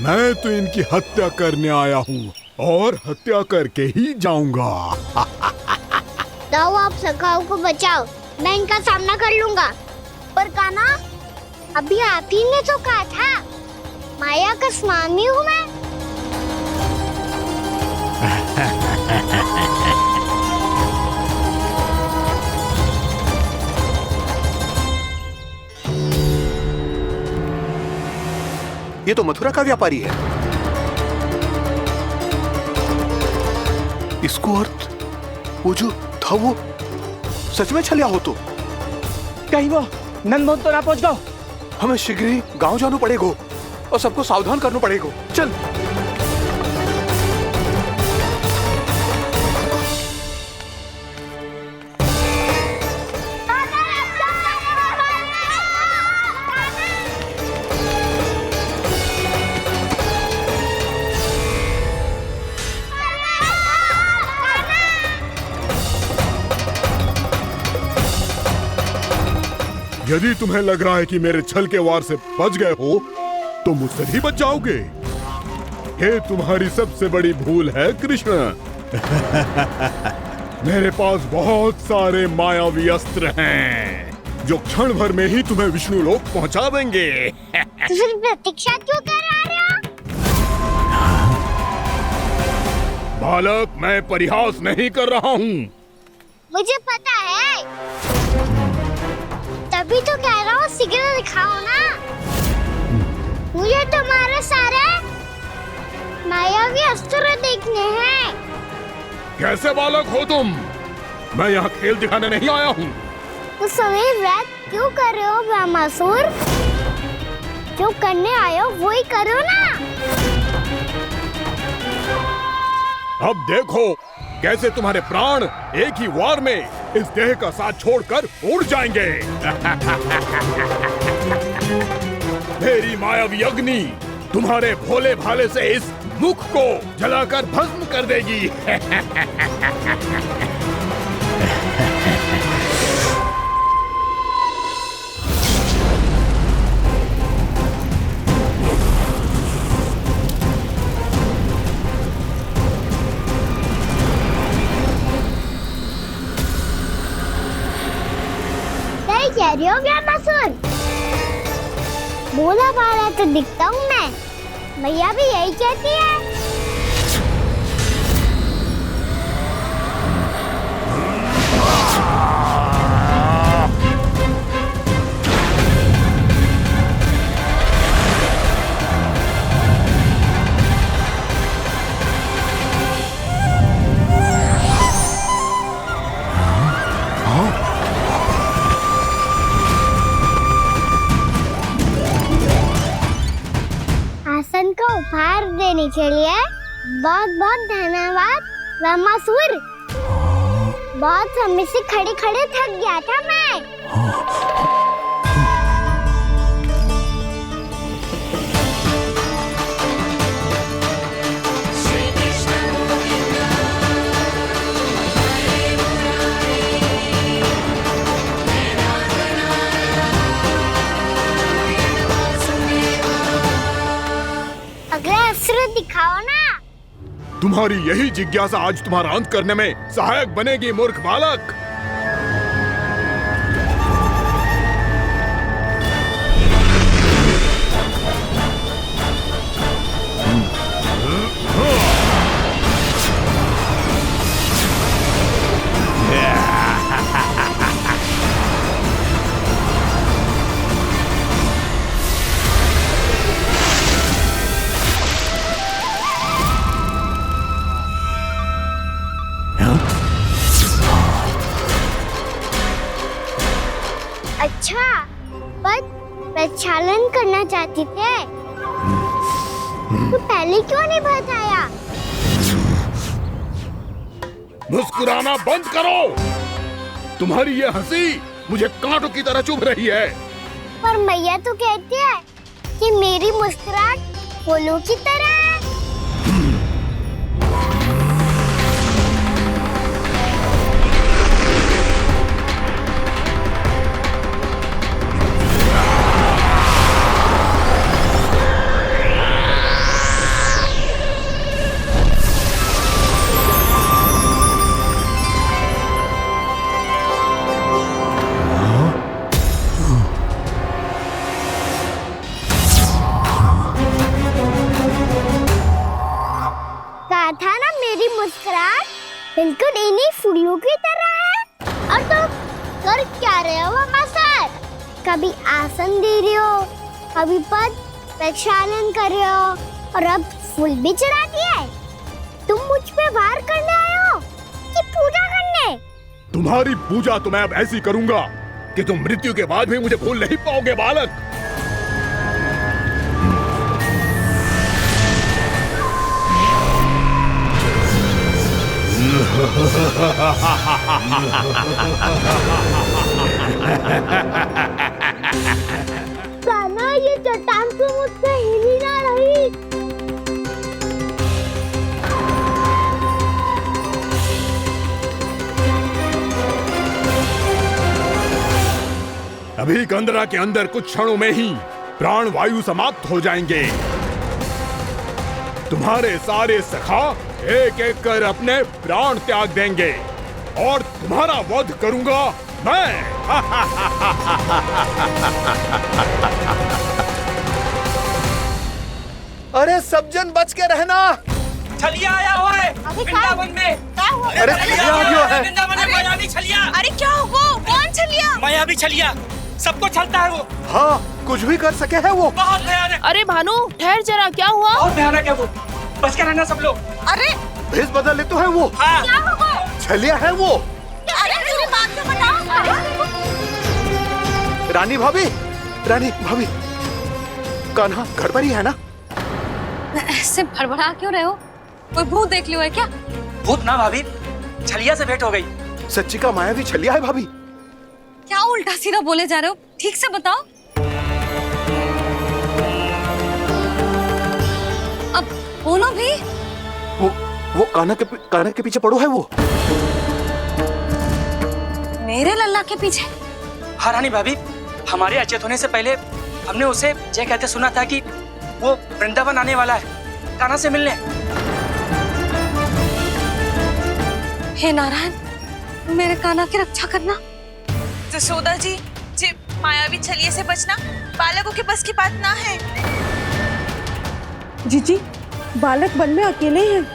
मैं तो इनकी हत्या करने आया हूँ और हत्या करके ही जाऊंगा। दाऊ, आप सखाओ को बचाओ, मैं इनका सामना कर लूंगा। पर कान्हा, अभी आप ही ने तो कहा था माया का स्वामी हूँ मैं। ये तो मथुरा का व्यापारी है। इसको अर्थ वो जो था वो सच में छलिया हो तो कहीं वो नंदमोहन तो ना पहुंच गो। हमें शीघ्र ही गांव जाना पड़ेगा और सबको सावधान करना पड़ेगा। चल। यदि तुम्हें लग रहा है कि मेरे छल के वार से बच गए हो तो मुझसे भी बच जाओगे। ये तुम्हारी सबसे बड़ी भूल है कृष्ण। मेरे पास बहुत सारे मायावी अस्त्र हैं जो क्षण भर में ही तुम्हें विष्णु लोक पहुंचा देंगे। तो फिर प्रतीक्षा क्यों कर रहे हो? बालक, मैं परिहास नहीं कर रहा हूँ। मुझे पता है, तभी तो कह रहा हूँ शीघ्र दिखाओ ना। मुझे तुम्हारे सारे मायावी अस्त्र देखने हैं। कैसे बालक हो तुम? मैं यहाँ खेल दिखाने नहीं आया हूँ। उस समय वैद क्यों कर रहे हो ब्रह्मासुर? जो करने आए हो वो ही करो ना। अब देखो कैसे तुम्हारे प्राण एक ही वार में इस देह का साथ छोड़कर उड़ जाएंगे। मेरी मायावी अग्नि तुम्हारे भोले भाले से इस मुख को जलाकर भस्म कर देगी। सही कह रही हो ब्रह्मासुर। भोला भाला तो दिखता हूँ मैं, भैया भी यही कहती है। आसन का उपहार देने के लिए बहुत बहुत धन्यवाद ब्रह्मासुर। बहुत समय से खड़े खड़े थक गया था मैं। अगला अस्त्र दिखाओ ना। तुम्हारी यही जिज्ञासा आज तुम्हारा अंत करने में सहायक बनेगी मूर्ख बालक। अच्छा, पर प्रक्षालन करना चाहती थे तो पहले क्यों नहीं बताया? मुस्कुराना बंद करो। तुम्हारी ये हंसी मुझे कांटों की तरह चुभ रही है। पर मैया तो कहती है कि मेरी मुस्कुराहट फूलों की तरह है। कहा था ना मेरी मुस्कुराहट बिल्कुल इन्हीं फूलों की तरह है। और तुम कर क्या रहे हो मामा सर? कभी आसन दे रहे हो, कभी पद प्रक्षालन कर रहे हो और अब फूल भी चढ़ा दिया है। तुम मुझ पे वार करने आए हो कि पूजा करने? तुम्हारी पूजा तो मैं अब ऐसी करूंगा कि तुम मृत्यु के बाद भी मुझे भूल नहीं पाओगे बालक। कान्हा, ये चट्टान तो मुझसे हिल ही ना रही। अभी कंदरा के अंदर कुछ क्षणों में ही प्राण वायु समाप्त हो जाएंगे। तुम्हारे सारे सखा एक एक कर अपने प्राण त्याग देंगे और तुम्हारा वध करूंगा मैं। अरे सब जन बच के रहना। छलिया आया हुआ है वृंदावन में। अरे छलिया आ गया है। वृंदावन में मायावी छलिया। अरे क्या हुआ? कौन छलिया? मायावी छलिया, सबको छलता है वो। हाँ, कुछ भी कर सके है वो। बहुत भयानक। अरे भानु ठहर जरा, क्या हुआ? बहुत भयानक है वो, बच के रहना सब लोग। अरे भेष बदल ले तो है वो। हाँ। क्या हुआ? छलिया है वो। अरे मेरी बात तो बताओ। रानी भाभी, रानी भाभी, कान्हा घर पर ही है ना? ऐसे भड़बड़ा क्यों रहे हो? कोई भूत देख लियो है क्या? भूत ना भाभी, छलिया से भेंट हो गई। सच्ची का मायावी छलिया है भाभी। क्या उल्टा सीधा बोले जा रहे हो? ठीक से बताओ। अब बोलो भी। वो कान्हा के पीछे पड़ो है वो। मेरे लल्ला के पीछे? हाँ रानी भाभी, हमारे अचेत होने से पहले हमने उसे ये कहते सुना था कि वो वृंदावन आने वाला है कान्हा से मिलने। हे नारायण, मेरे कान्हा की रक्षा करना। जसोदा जी, मायावी छलिए से बचना बालकों के बस की बात ना है। जीजी, बालक वन में अकेले हैं।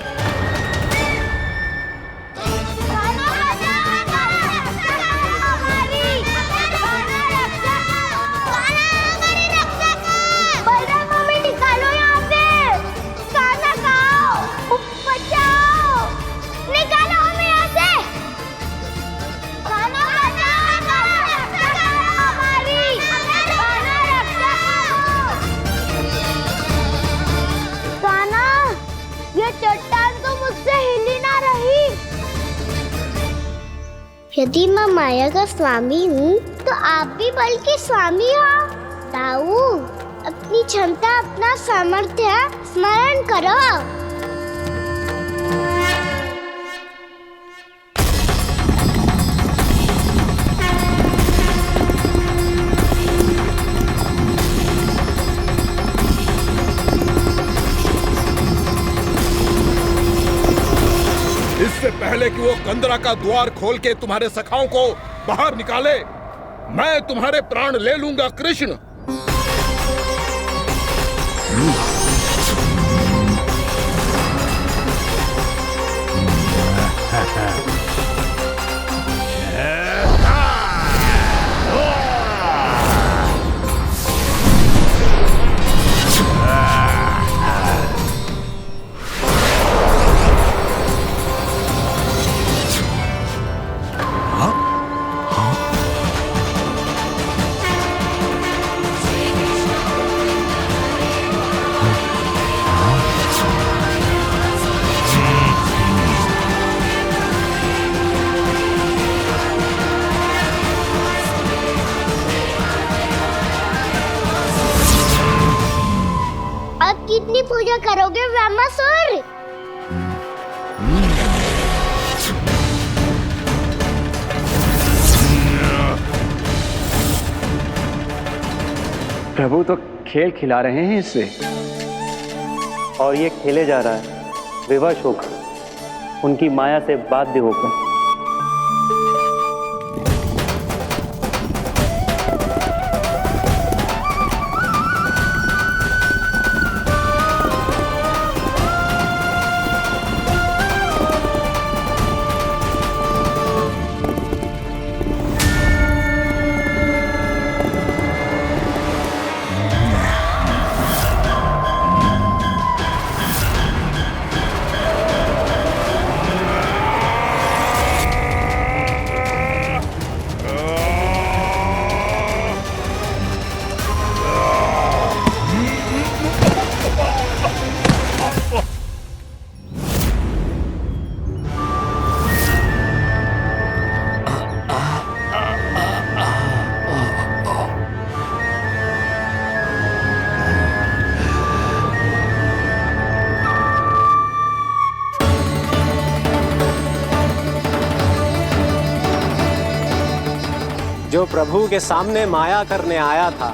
यदि मैं माया का स्वामी हूँ तो आप भी बल के स्वामी हो। ताऊ, अपनी क्षमता, अपना सामर्थ्य स्मरण करो। इससे पहले कि वो कंदरा का द्वार खोल के तुम्हारे सखाओं को बाहर निकाले, मैं तुम्हारे प्राण ले लूंगा कृष्ण। कितनी पूजा करोगे ब्रह्मासुर? प्रभु तो खेल खिला रहे हैं इससे, और ये खेले जा रहा है विवश होकर, उनकी माया से बाध्य होकर। जो प्रभु के सामने माया करने आया था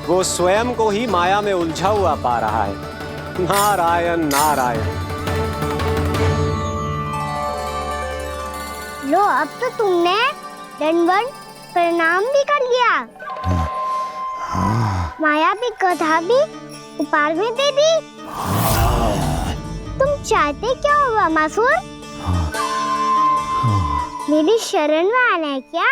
वो स्वयं को ही माया में उलझा हुआ पा रहा है। नारायण नारायण। लो, अब तो तुमने दंडवत प्रणाम भी कर लिया, माया भी कथा भी उपहार में दे दी। तुम चाहते क्या हो वामासुर? मेरी शरण में आना है क्या?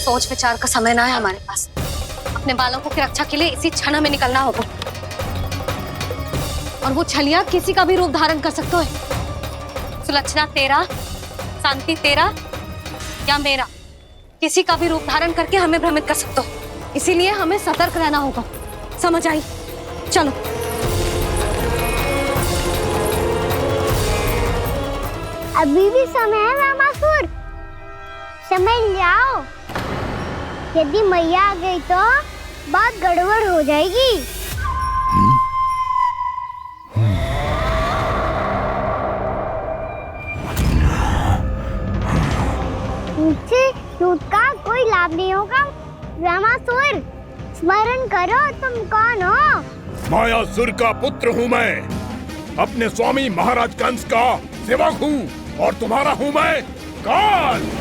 सोच विचार का समय ना है हमारे पास। अपने बालकों की रक्षा के लिए इसी क्षण में निकलना होगा। और वो छलिया किसी का भी रूप धारण कर सकते हैं। सुलक्षणा तेरा, शांति तेरा या मेरा, किसी का भी रूप धारण करके हमें भ्रमित कर सकते हो। इसीलिए हमें सतर्क रहना होगा। समझ आई? चलो। अभी भी समय है वामासुर, समझ जाओ। यदि मैया आ गई तो बात गड़बड़ हो जाएगी। मुझसे दूध का कोई लाभ नहीं होगा। वामासुर, स्मरण करो तुम कौन हो? मायासुर का पुत्र हूँ मैं, अपने स्वामी महाराज कंस का सेवक हूँ, और तुम्हारा हूँ मैं काल।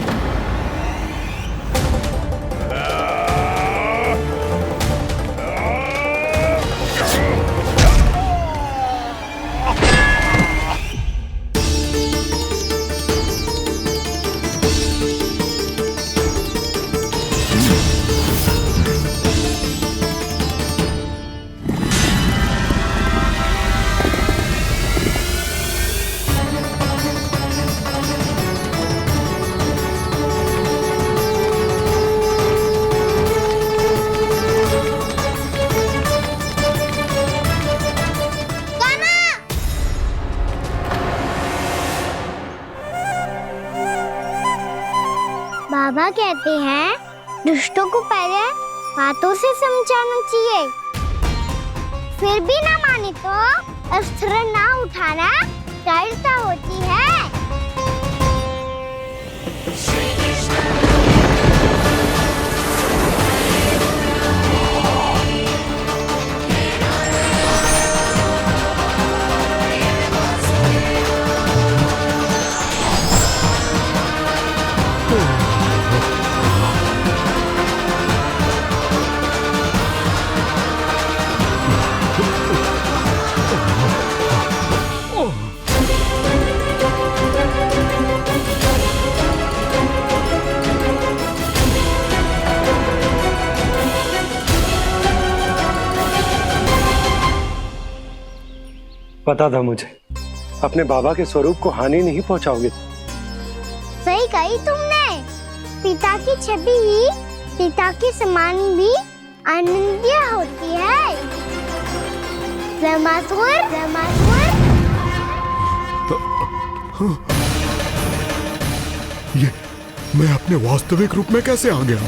बाबा कहते हैं दुष्टों को पहले बातों से समझाना चाहिए, फिर भी ना माने तो अस्त्र ना उठाना दृढ़ता होती है। पता था मुझे, अपने बाबा के स्वरूप को हानि नहीं पहुंचाओगे। सही कही तुमने। पिता की छवि ही पिता के समान भी अनन्य होती है। वामासुर, वामासुर। ये मैं अपने वास्तविक रूप में कैसे आ गया?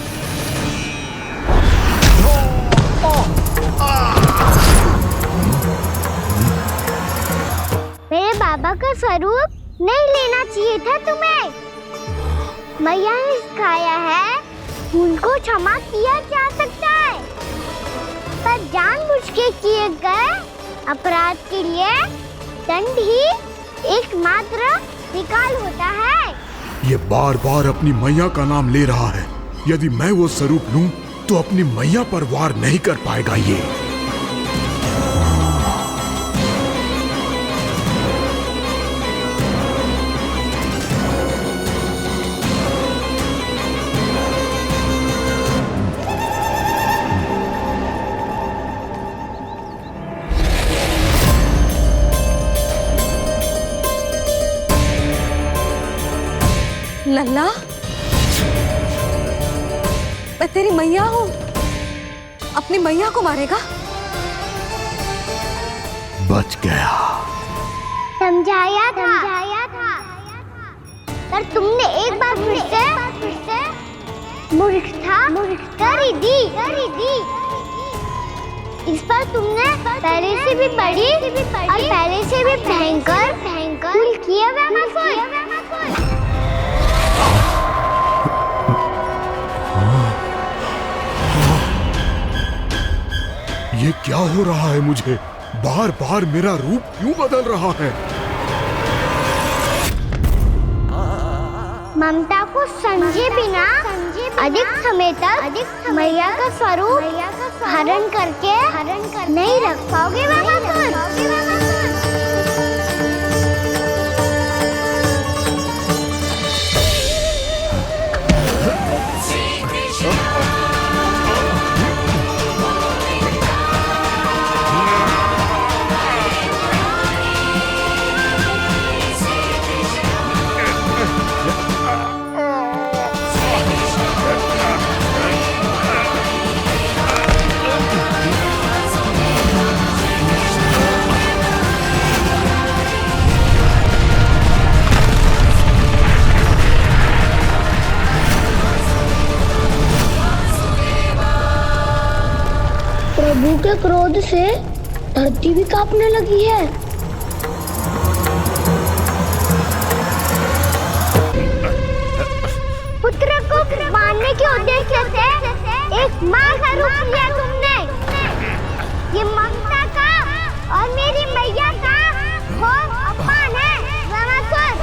मेरे बाबा का स्वरूप नहीं लेना चाहिए था तुम्हें। मैया ने सिखाया है भूल को क्षमा किया जा सकता है, पर जानबूझ के किए गए अपराध के लिए दंड ही एकमात्र विकल्प होता है। ये बार बार अपनी मैया का नाम ले रहा है। यदि मैं वो स्वरूप लूं तो अपनी मैया पर वार नहीं कर पाएगा ये। लल्ला, मैं तेरी मैया हूँ, अपनी मैया को मारेगा? बच गया। समझाया था पर तुमने एक बार फिर से मूर्खता कर ही दी। इस पर तुमने पहले से भी बड़ी और पहले से भी भयंकर भूल किया वैमासुर। ये क्या हो रहा है मुझे? बार बार मेरा रूप क्यों बदल रहा है? ममता को समझे बिना अधिक समय तक मैया का स्वरूप धारण करके नहीं रख पाओगे वैमासुर। प्रभु के क्रोध से धरती भी कांपने लगी है। पुत्र को मारने के उद्देश्य से एक मां का रूप लिया तुमने। ये ममता का और मेरी मैया का घोर अपमान है वैमासुर।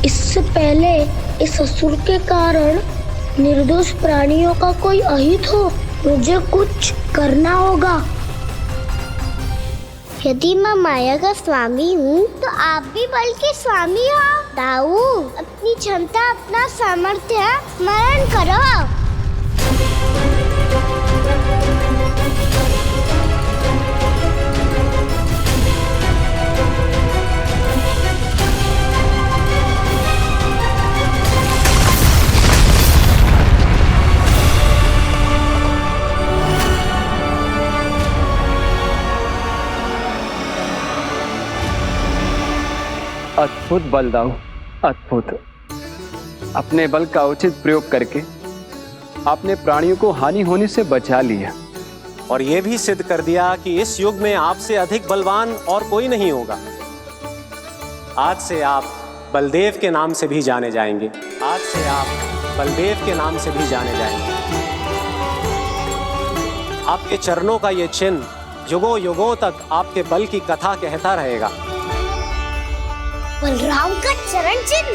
इससे पहले इस असुर के कारण निर्दोष प्राणियों का कोई अहित हो, मुझे कुछ करना होगा। यदि मैं माया का स्वामी हूँ तो आप भी बल के स्वामी हो। दाऊ, अपनी क्षमता अपना सामर्थ्य स्मरण करो। अद्भुत बलदाऊ, अद्भुत। अपने बल का उचित प्रयोग करके आपने प्राणियों को हानि होने से बचा लिया और ये भी सिद्ध कर दिया कि इस युग में आपसे अधिक बलवान और कोई नहीं होगा। आज से आप बलदेव के नाम से भी जाने जाएंगे। आज से आप बलदेव के नाम से भी जाने जाएंगे। आपके चरणों का ये चिन्ह युगों युगों तक आपके बल की कथा कहता रहेगा। बलराम का चरण चिन्ह।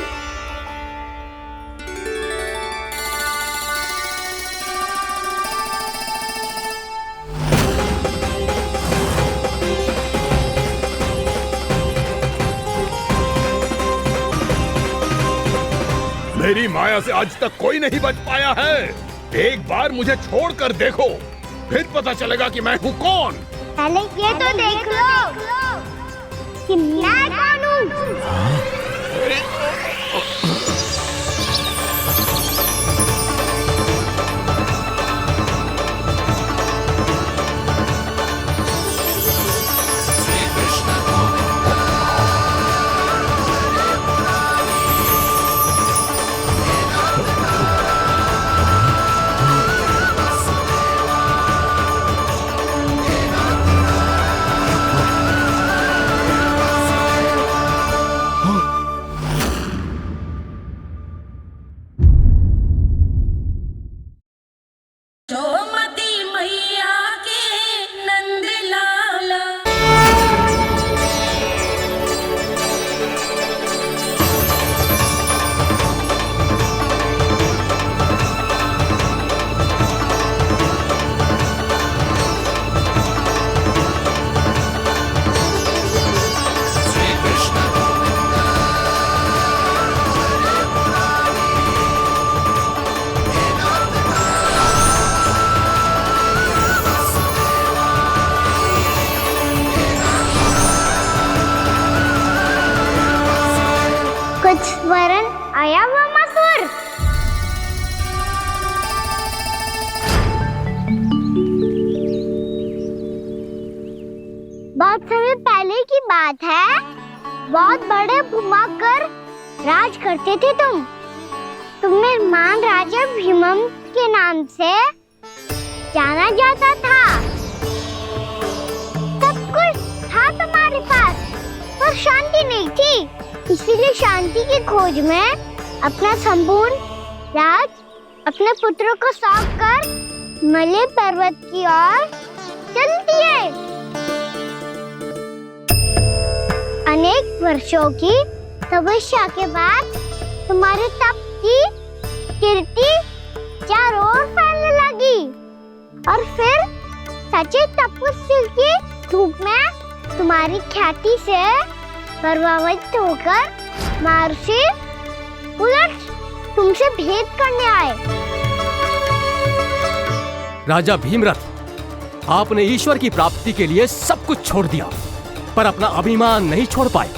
मेरी माया से आज तक कोई नहीं बच पाया है। एक बार मुझे छोड़कर देखो, फिर पता चलेगा कि मैं हूँ कौन। पहले ये तो देख लो कि मैं कौन हूँ। बात है, बहुत बड़े घुमाकर राज करते थे तुम। तुम्हें महान राजा भीमम के नाम से जाना जाता था। सब कुछ था तुम्हारे पास, पर शांति नहीं थी। इसीलिए शांति की खोज में अपना संपूर्ण राज अपने पुत्रों को सौंप कर मलय पर्वत की ओर चल दिए। अनेक वर्षों की तपस्या के बाद तुम्हारे तप की कीर्ति चारों ओर फैलने लगी और फिर सच्चे तपस्वी के रूप में तुम्हारी ख्याति से प्रभावित होकर महर्षि उलट तुमसे भेंट करने आए। राजा भीमरथ, आपने ईश्वर की प्राप्ति के लिए सब कुछ छोड़ दिया, पर अपना अभिमान नहीं छोड़ पाए।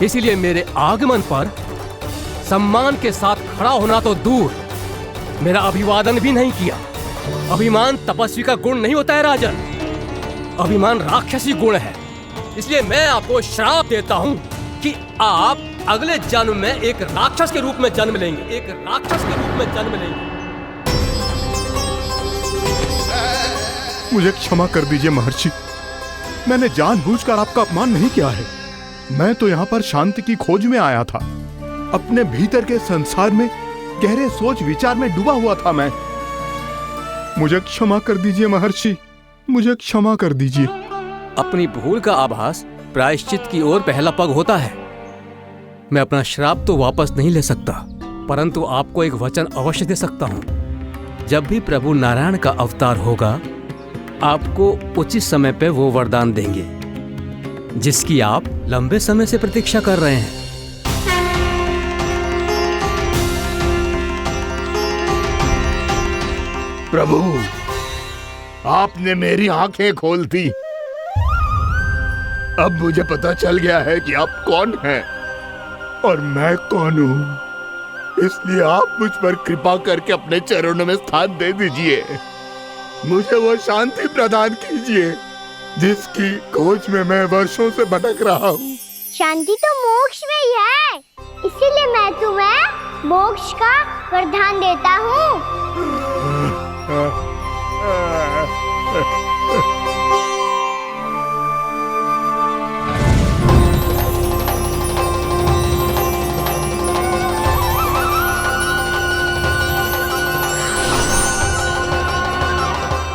इसीलिए मेरे आगमन पर सम्मान के साथ खड़ा होना तो दूर, मेरा अभिवादन भी नहीं किया। अभिमान तपस्वी का गुण नहीं होता है राजन, अभिमान राक्षसी गुण है। इसलिए मैं आपको श्राप देता हूं कि आप अगले जन्म में एक राक्षस के रूप में जन्म लेंगे, एक राक्षस के रूप में जन्म लेंगे। मुझे क्षमा कर दीजिए महर्षि, मैंने जानबूझकर आपका अपमान नहीं किया है। मैं तो यहाँ पर शांति की खोज में आया था। अपने भीतर के संसार में गहरे सोच विचार में डूबा हुआ था मैं। मुझे क्षमा कर दीजिए महर्षि, मुझे क्षमा कर दीजिए। अपनी भूल का आभास प्रायश्चित की ओर पहला पग होता है। मैं अपना श्राप तो वापस नहीं ले सकता, परंतु आपको एक वचन अवश्य दे सकता हूँ। जब भी प्रभु नारायण का अवतार होगा, आपको उचित समय पे वो वरदान देंगे जिसकी आप लंबे समय से प्रतीक्षा कर रहे हैं। प्रभु, आपने मेरी आंखें खोल दी। अब मुझे पता चल गया है कि आप कौन हैं और मैं कौन हूँ। इसलिए आप मुझ पर कृपा करके अपने चरणों में स्थान दे दीजिए। मुझे वो शांति प्रदान कीजिए जिसकी खोज में मैं वर्षों से भटक रहा हूँ। शांति तो मोक्ष में ही है, इसीलिए मैं तुम्हें मोक्ष का वरदान देता हूँ।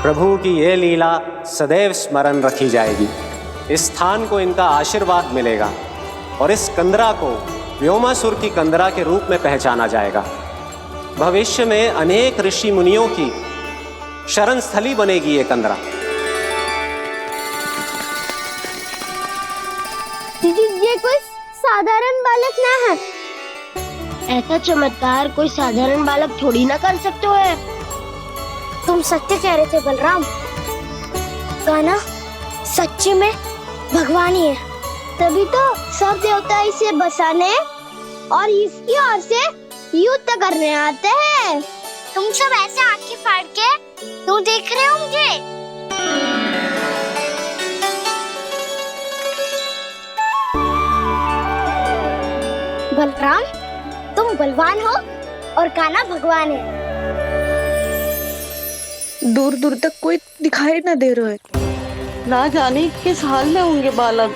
प्रभु की ये लीला सदैव स्मरण रखी जाएगी। इस स्थान को इनका आशीर्वाद मिलेगा और इस कंदरा को व्योमासुर की कंदरा के रूप में पहचाना जाएगा। भविष्य में अनेक ऋषि मुनियों की शरण स्थली बनेगी ये कंदरा। दीदी, ये कोई साधारण बालक ना है। ऐसा चमत्कार कोई साधारण बालक थोड़ी ना कर सकते हो। तुम सत्य कह रहे थे बलराम, गाना सच्ची में भगवान ही है, तभी तो सब देवता इसे बसाने और इसकी ओर से युद्ध करने आते हैं। तुम सब ऐसे आंखें फाड़ के क्यों देख रहे हो मुझे? बलराम, तुम बलवान हो और कान्हा भगवान है। दूर दूर तक कोई दिखाई न दे रहा है। ना जाने किस हाल में होंगे बालक।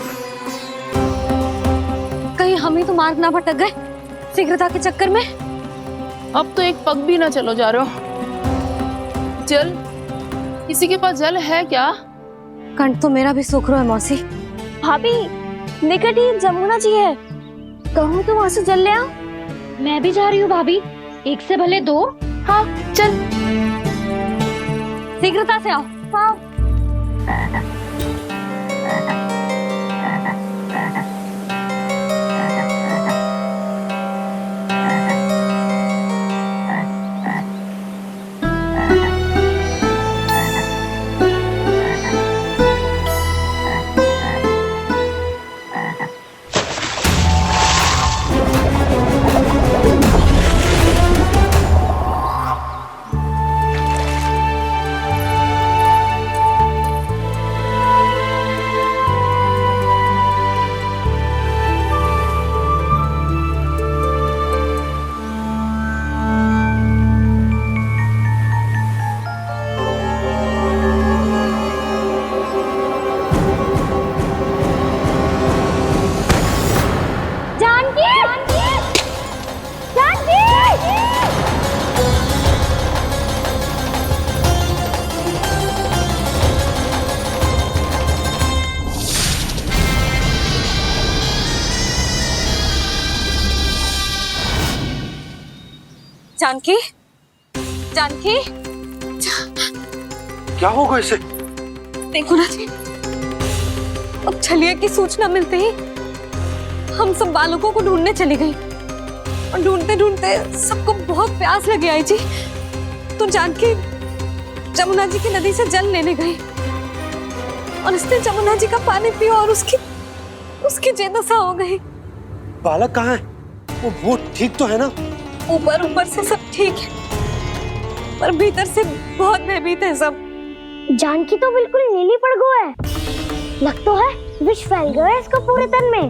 कहीं हम ही तो मार्ग ना भटक गए शीघ्रता के चक्कर में। अब तो एक पग भी ना चलो जा रहे हो। जल, किसी के पास जल है क्या? कंठ तो मेरा भी सूख रहा है मौसी। भाभी, निकट ही जमुना जी है, कहूँ तो वहाँ से जल ले आओ। मैं भी जा रही हूँ भाभी, एक से भले दो। हाँ चल, शीघ्रता से आओ। हाँ। जानकी, जानकी, क्या होगा इसे? देखो ना जी, अब छलिया की सूचना मिलते ही हम सब बालकों को ढूंढने चली गई और ढूंढते ढूंढते सबको बहुत प्यास लगी आई जी। तो जानकी जमुना जी की नदी से जल लेने गई और उसने जमुना जी का पानी पिया और उसकी जेदशा हो गई। बालक कहाँ है? वो ठीक तो है ना? ऊपर से सब ठीक है पर भीतर से बहुत भयभीत है सब। जानकी तो बिल्कुल नीली पड़ गया है, लग तो है विष फैल गया है इसको पूरे तन में।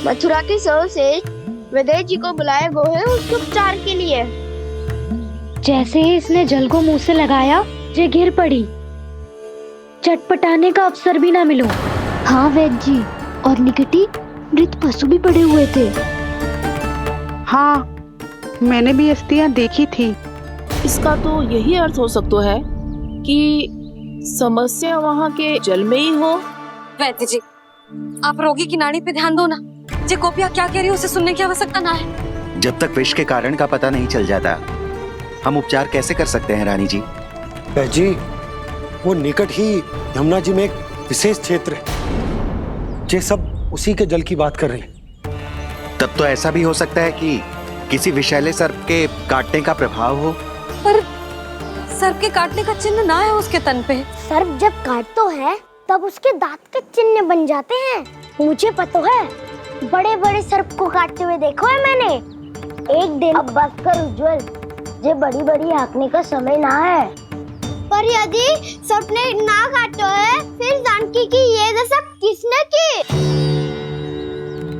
मथुरा के सर्वश्रेष्ठ विदेह जी को बुलाया गया है उसके उपचार के लिए। जैसे ही इसने जल को मुंह से लगाया, जे गिर पड़ी, चटपटाने का अवसर भी ना मिलो। हाँ वैद्य जी, और निकटी मृत पशु भी पड़े हुए थे। हाँ, मैंने भी अस्थियां देखी थी। इसका तो यही अर्थ हो सकता है कि समस्या वहाँ के जल में ही हो। वैद्य जी, आप रोगी की नाड़ी पे ध्यान दो ना। जे गोपिया क्या कह रही है उसे सुनने की आवश्यकता ना है। जब तक विष के कारण का पता नहीं चल जाता, हम उपचार कैसे कर सकते हैं रानी जी? जी, वो निकट ही यमुना जी में एक विशेष क्षेत्र है। ये सब उसी के जल की बात कर रही हैं। तब तो ऐसा भी हो सकता है कि किसी विषैले सर्प के काटने का प्रभाव हो। पर सर्प के काटने का चिन्ह ना है उसके तन पे। सर्प जब काटता है तब उसके दांत के चिन्ह बन जाते हैं। मुझे पता है, बड़े बड़े सर्प को काटते हुए देखो है मैंने। एक दिन अब बस कर उज्जवल, ये बड़ी बड़ी हाँकने का समय ना है। पर यदि सर्प ने ना काटा है, फिर जानकी की ये दशा किसने की?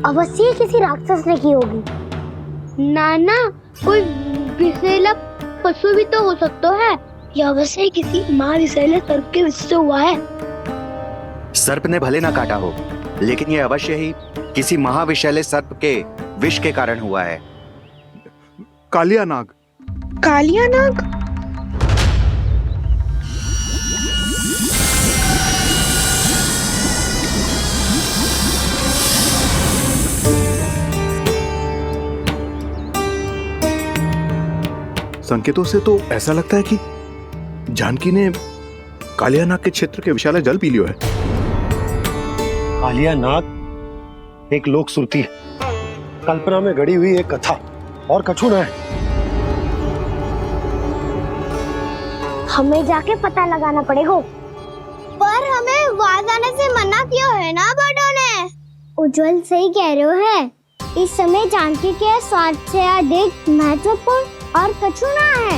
अवश्य किसी राक्षस ने की होगी। नाना, कोई विषैला पशु भी तो हो सकता है। यह अवश्य किसी महाविषैले सर्प के विष से हुआ है। सर्प ने भले ना काटा हो, लेकिन यह अवश्य ही किसी महाविषैले सर्प के विष के कारण हुआ है। कालिया नाग। कालिया नाग? संकेतों से तो ऐसा लगता है कि जानकी ने कालिया नाग के क्षेत्र के विशाल जल पी लियो है। कालिया नाग एक लोक श्रुति है, कल्पना में गढ़ी हुई एक कथा, और कछु न है। हमें जाके पता लगाना पड़ेगा। पर हमें वहां जाने से मना किया है ना बड़ों ने। उज्जवल सही कह रहे हो है, इस समय जानकी के स्वास्थ्य से अधिक महत्वपूर्ण और कछु ना है।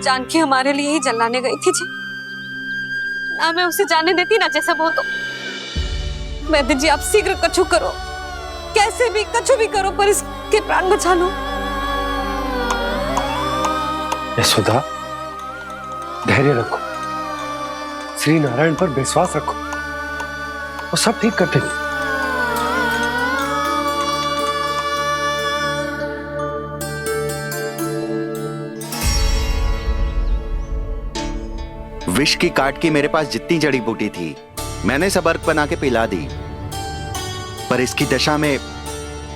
जानकी हमारे लिए ही जलाने गई थी जी, ना मैं उसे जाने देती ना जैसा वो। तो वैद्य जी, आप शीघ्र कछु करो, कैसे भी कछु भी करो, पर इसके प्राण बचा लो। यशोदा, धैर्य रखो, श्री नारायण पर विश्वास रखो, वो सब ठीक कर देंगे। विष की काट की मेरे पास जितनी जड़ी बूटी थी, मैंने सब अर्क बना के पिला दी, पर इसकी दशा में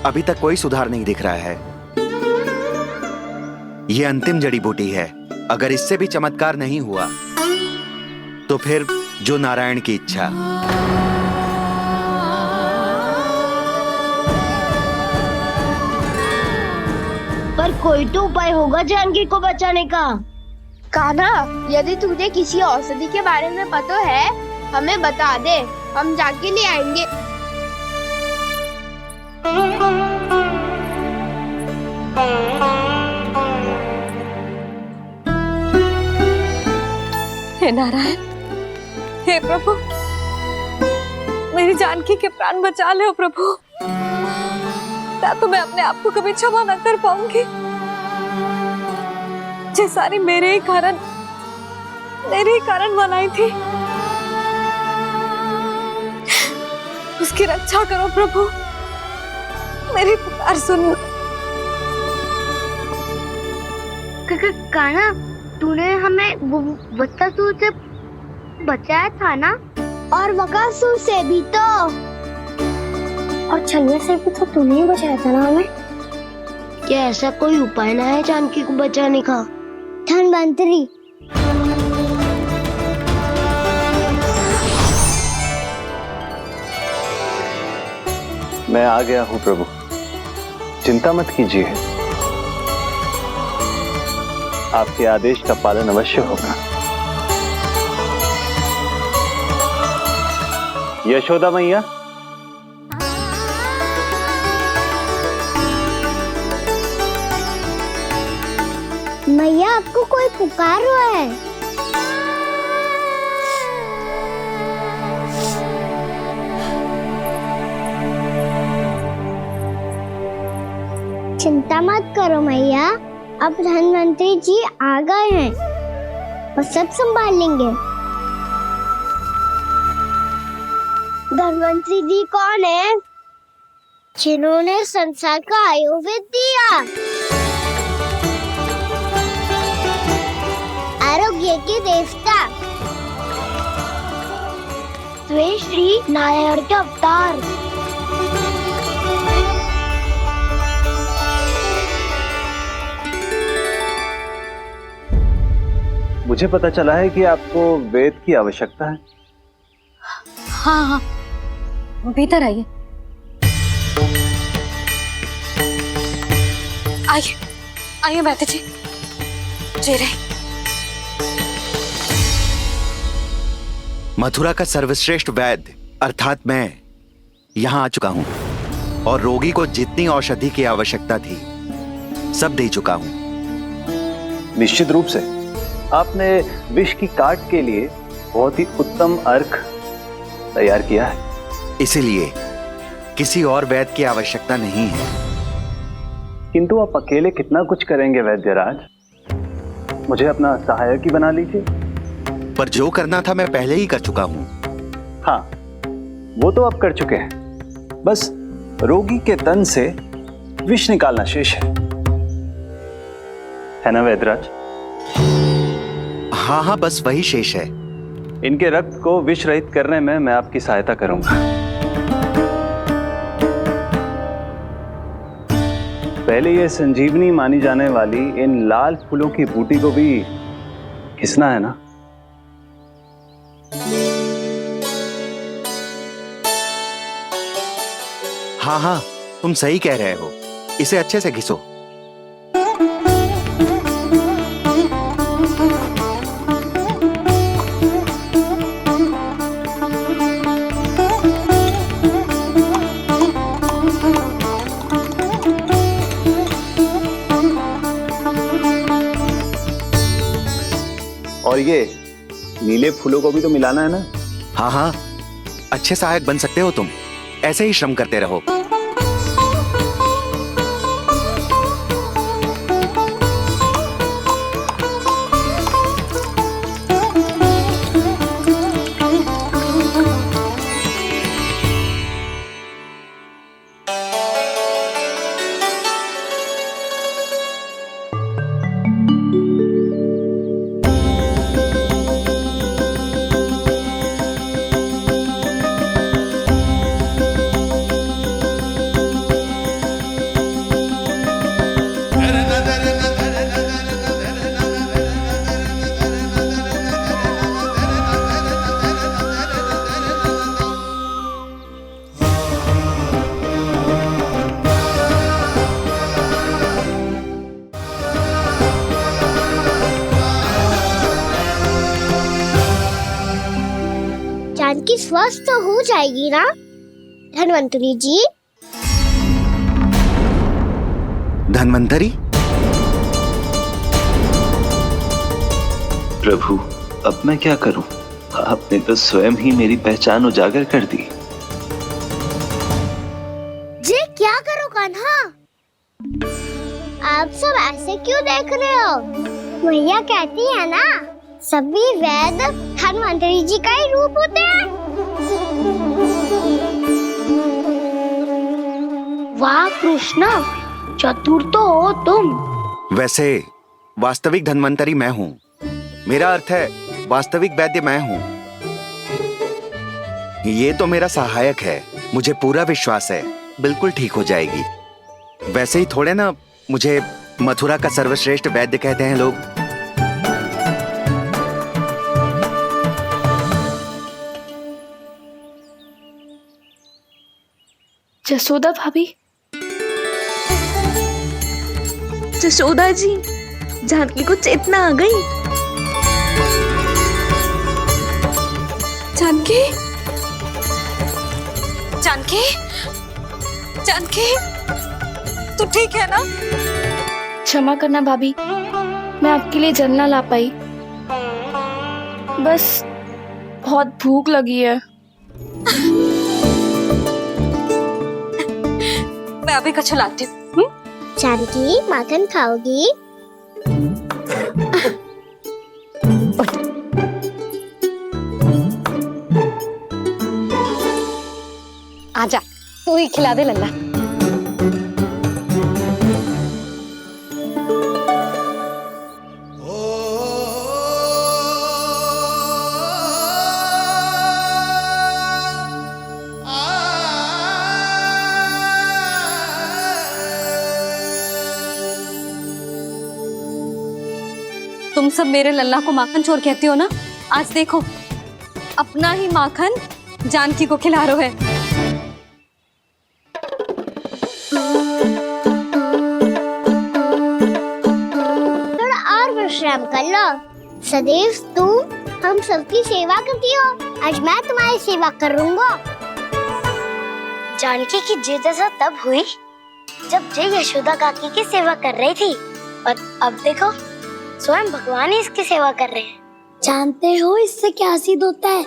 अभी तक कोई सुधार नहीं दिख रहा है। यह अंतिम जड़ी बूटी है। अगर इससे भी चमत्कार नहीं हुआ तो फिर जो नारायण की इच्छा। पर कोई तो उपाय होगा जानकी को बचाने का। कान्हा, यदि तुझे किसी औषधि के बारे में पता है, हमें बता दे, हम जाके ले आएंगे। हे नारायण, हे प्रभु, मेरी जानकी के प्राण बचा ले प्रभु। या तो मैं अपने आप को कभी क्षमा न कर पाऊंगी। ये सारी मेरे ही कारण बनाई थी। उसकी रक्षा करो प्रभु, मेरी पुकार सुनो। कान्हा, तूने हमें वत्सासुर से बचाया था ना? और बकासुर से भी तो। और छलिया से भी तो तूने ही बचाया था ना हमें? क्या ऐसा कोई उपाय ना है जानकी को बचाने का? धन्वंतरी, मैं आ गया हूँ प्रभु, चिंता मत कीजिए, आपके आदेश का पालन अवश्य होगा। यशोदा मैया, मैया आपको कोई पुकार रहा है। चिंता मत करो मैया, अब धन्वंतरी जी आ गए हैं, वो सब संभाल लेंगे। धन्वंतरी जी कौन है? जिन्होंने संसार का आयुर्वेद दिया, आरोग्य के देवता, वे श्री नारायण के अवतार। मुझे पता चला है कि आपको वेद की आवश्यकता है। हाँ हाँ, भीतर आइए। आइए आइए बैठे जी, जी रहे। मथुरा का सर्वश्रेष्ठ वैद्य अर्थात मैं यहाँ आ चुका हूँ और रोगी को जितनी औषधि की आवश्यकता थी सब दे चुका हूँ। निश्चित रूप से आपने विष की काट के लिए बहुत ही उत्तम अर्क तैयार किया है, इसीलिए किसी और वैद्य की आवश्यकता नहीं है। किंतु आप अकेले कितना कुछ करेंगे वैद्यराज, मुझे अपना सहायक ही बना लीजिए। पर जो करना था मैं पहले ही कर चुका हूँ। हाँ, वो तो आप कर चुके हैं, बस रोगी के तन से विष निकालना शेष है ना वैद्यराज? हाँ हाँ, बस वही शेष है। इनके रक्त को विष रहित करने में मैं आपकी सहायता करूंगा। पहले ये संजीवनी मानी जाने वाली इन लाल फूलों की बूटी को भी घिसना है ना? हाँ हाँ, तुम सही कह रहे हो, इसे अच्छे से घिसो। और ये नीले फूलों को भी तो मिलाना है ना? हाँ हाँ, अच्छे सहायक बन सकते हो तुम, ऐसे ही श्रम करते रहो। जानकी स्वस्थ तो हो जाएगी ना धन्वंतरी जी? धन्वंतरी? प्रभु, अब मैं क्या करूं? आपने तो स्वयं ही मेरी पहचान उजागर कर दी। जी क्या करो कान्हा? आप सब ऐसे क्यों देख रहे हो? मैया कहती है ना, सभी वैद्य धन्वंतरी जी का ही रूप होते हैं। वाह कृष्णा, चतुर तो हो तुम। वैसे वास्तविक धन्वंतरी मैं हूँ, मेरा अर्थ है वास्तविक वैद्य मैं हूँ। ये तो मेरा सहायक है, मुझे पूरा विश्वास है बिल्कुल ठीक हो जाएगी। वैसे ही थोड़े ना मुझे मथुरा का सर्वश्रेष्ठ वैद्य कहते हैं लोग। जसोदा भाभी। जसोदा जी, जानकी को चेतना आ गई। जानकी, जानकी, जानकी, तू ठीक है ना? क्षमा करना भाभी, मैं आपके लिए जल ना ला पाई। बस बहुत भूख लगी है। मैं अभी कछु लाती हूँ। जानकी, माखन खाओगी? आजा, तू ही खिला दे लल्ला। तुम सब मेरे लल्ला को माखन चोर कहती हो ना? आज देखो, अपना ही माखन जानकी को खिला रहे है। थोड़ा और विश्राम कर लो। सदैव तुम हम सबकी सेवा करती हो, आज मैं तुम्हारी सेवा करूंगा। जानकी की जिज्ञासा तब हुई जब जय यशोदा काकी की सेवा कर रही थी, और अब देखो स्वयं भगवान ही इसकी सेवा कर रहे हैं। जानते हो इससे क्या सिद्ध होता है?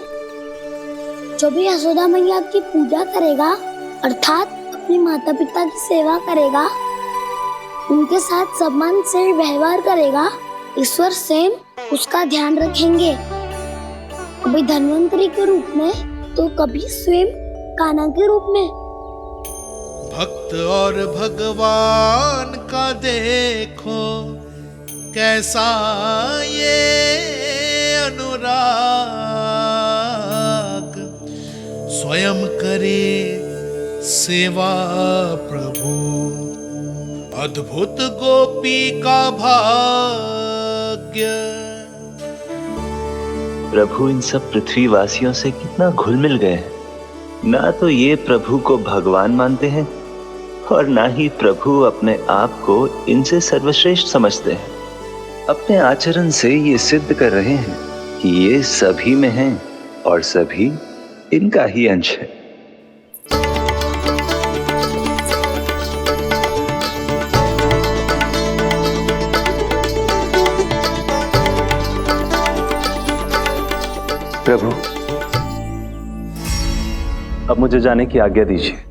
जो भी यशोदा मैया की पूजा करेगा, अर्थात अपने माता पिता की सेवा करेगा, उनके साथ सम्मान से व्यवहार करेगा, ईश्वर स्वयं उसका ध्यान रखेंगे। कभी धन्वंतरी के रूप में तो कभी स्वयं कान्हा के रूप में। भक्त और भगवान का देखो कैसा ये अनुराग, स्वयं करे सेवा प्रभु, अद्भुत गोपी का भाग्य। प्रभु इन सब पृथ्वीवासियों से कितना घुल मिल गए हैं। ना तो ये प्रभु को भगवान मानते हैं और ना ही प्रभु अपने आप को इनसे सर्वश्रेष्ठ समझते हैं। अपने आचरण से ये सिद्ध कर रहे हैं कि ये सभी में हैं और सभी इनका ही अंश है। प्रभु, अब मुझे जाने की आज्ञा दीजिए।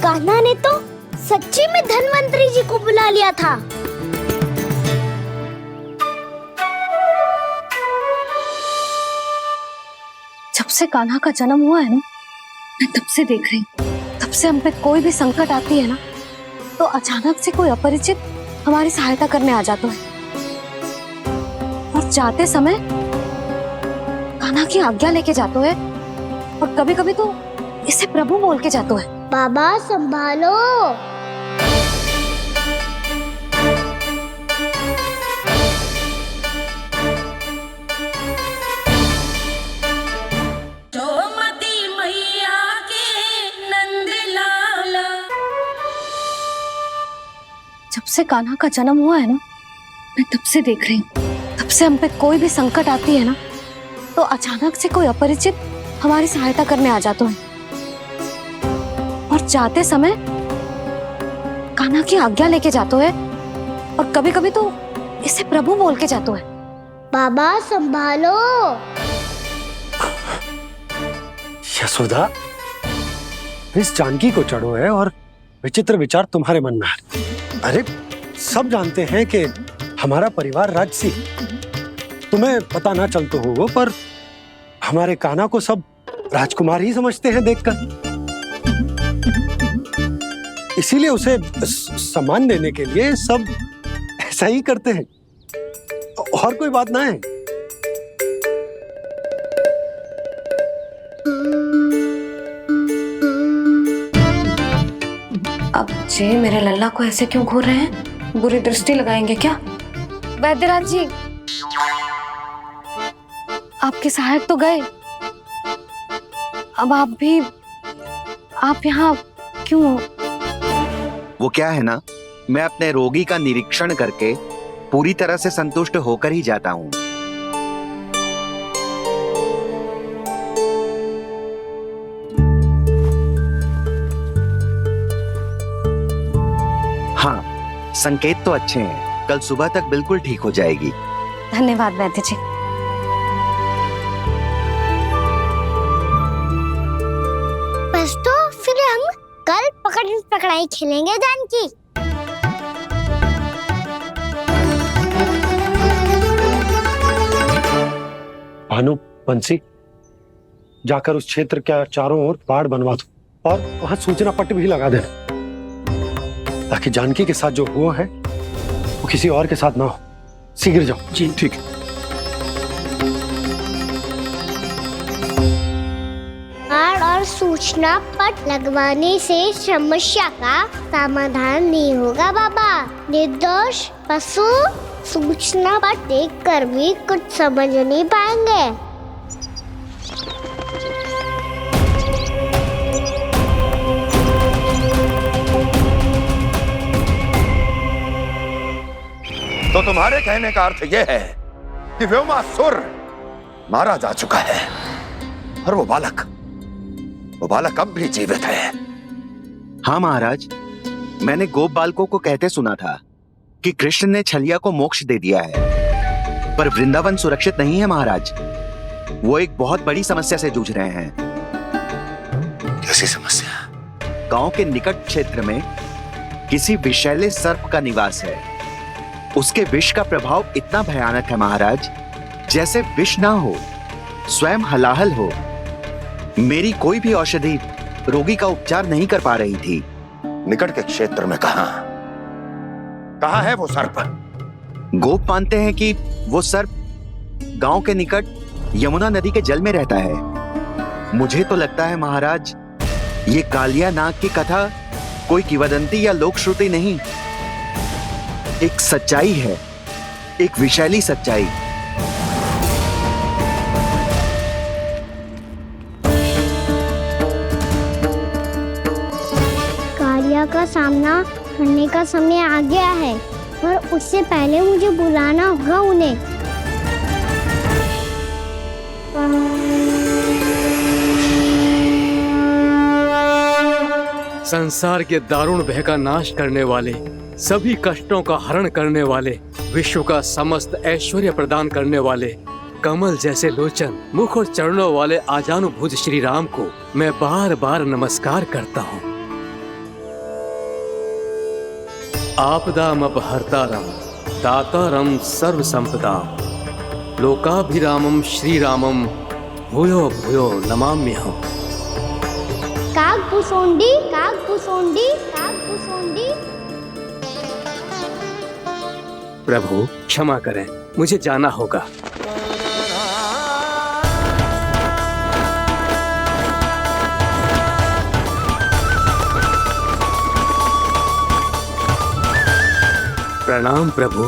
कान्हा ने तो सच्ची में धन्वंतरी जी को बुला लिया था। जब से कान्हा का जन्म हुआ है ना, मैं तब से देख रही हूँ, तब से हम पे कोई भी संकट आती है ना, तो अचानक से कोई अपरिचित हमारी सहायता करने आ जाता है, और जाते समय कान्हा की आज्ञा लेके जाते है, और कभी कभी तो इसे प्रभु बोल के जाते है। बाबा संभालो। जब से कान्हा का जन्म हुआ है ना, मैं तब से देख रही हूँ, तब से हम पे कोई भी संकट आती है ना, तो अचानक से कोई अपरिचित हमारी सहायता करने आ जाता है, और जाते समय कान्हा की आज्ञा लेके जाते है, और कभी कभी तो इसे प्रभु बोल के जाते है। बाबा संभालो। यशोदा, इस जानकी को चढ़ो है और विचित्र विचार तुम्हारे मन में है। अरे सब जानते हैं कि हमारा परिवार राजसी, तुम्हें पता ना चलता हो वो, पर हमारे कान्हा को सब राजकुमार ही समझते हैं देखकर। इसीलिए उसे सम्मान देने के लिए सब ऐसा ही करते हैं, और कोई बात ना है। अब जे मेरे लल्ला को ऐसे क्यों घूर रहे हैं? बुरी दृष्टि लगाएंगे क्या? वैद्यराज जी, आपके सहायक तो गए, अब आप यहाँ क्यों? वो क्या है ना, मैं अपने रोगी का निरीक्षण करके पूरी तरह से संतुष्ट होकर ही जाता हूँ। हाँ, संकेत तो अच्छे हैं, कल सुबह तक बिल्कुल ठीक हो जाएगी। धन्यवाद वैद्य जी। बस तो फिर हम कल पकड़न पकड़ाई खेलेंगे जानकी। भानु, बंसी, जाकर उस क्षेत्र के चारों ओर बाड़ बनवा दो और वहां सूचना पट्ट भी लगा देना, ताकि जानकी के साथ जो हुआ है वो किसी और के साथ ना हो। शीघ्र जाओ। जी ठीक। बाड़ और सूचना पट लगवाने से समस्या का समाधान नहीं होगा बाबा। निर्दोष पशु सूचना पट देखकर भी कुछ समझ नहीं पाएंगे। तो तुम्हारे कहने का अर्थ यह है कि व्योमासुर मारा जा चुका है और वो बालक अब भी जीवित है। हाँ महाराज, मैंने गोप बालकों को कहते सुना था कि कृष्ण ने छलिया को मोक्ष दे दिया है, पर वृंदावन सुरक्षित नहीं है महाराज। वो एक बहुत बड़ी समस्या से जूझ रहे हैं। कैसी समस्या? गांव के निकट क्षेत्र में किसी विषैले सर्प का निवास है। उसके विष का प्रभाव इतना भयानक है महाराज, जैसे विष ना हो, स्वयं हलाहल हो। मेरी कोई भी औषधि रोगी का उपचार नहीं कर पा रही थी। निकट के क्षेत्र में कहाँ है वो सर्प? गोप मानते हैं कि वो सर्प गांव के निकट यमुना नदी के जल में रहता है। मुझे तो लगता है महाराज, ये कालिया नाग की कथा कोई किंवदंती या लोक श्रुति नहीं, एक सच्चाई है, एक विषैली सच्चाई। कालिया का सामना करने का समय आ गया है, पर उससे पहले मुझे बुलाना होगा उन्हें। संसार के दारुण भय का नाश करने वाले, सभी कष्टों का हरण करने वाले, विश्व का समस्त ऐश्वर्य प्रदान करने वाले, कमल जैसे लोचन, मुख और चरणों वाले आजानुभुज श्री राम को मैं बार बार नमस्कार करता हूँ। आपदामपहर्तारं दातारं सर्व संपदाम लोकाभिरामं श्री रामम भूयो भूयो नमाम्यहम्। कागभूषोंडी कागभूषोंडी कागभूषोंडी। प्रभु क्षमा करें, मुझे जाना होगा। प्रणाम प्रभु।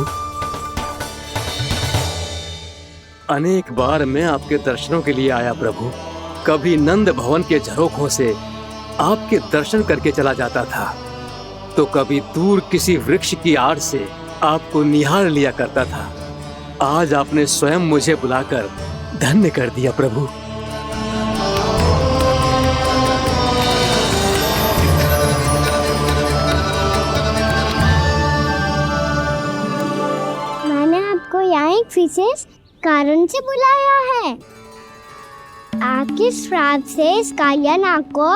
अनेक बार मैं आपके दर्शनों के लिए आया प्रभु। कभी नंद भवन के झरोखों से आपके दर्शन करके चला जाता था, तो कभी दूर किसी वृक्ष की आड़ से आपको निहार लिया करता था। आज आपने स्वयं मुझे बुलाकर धन्य कर दिया प्रभु। मैंने आपको यहाँ एक विशेष कारण से बुलाया है। आज के श्राप से इस कालिया नाग को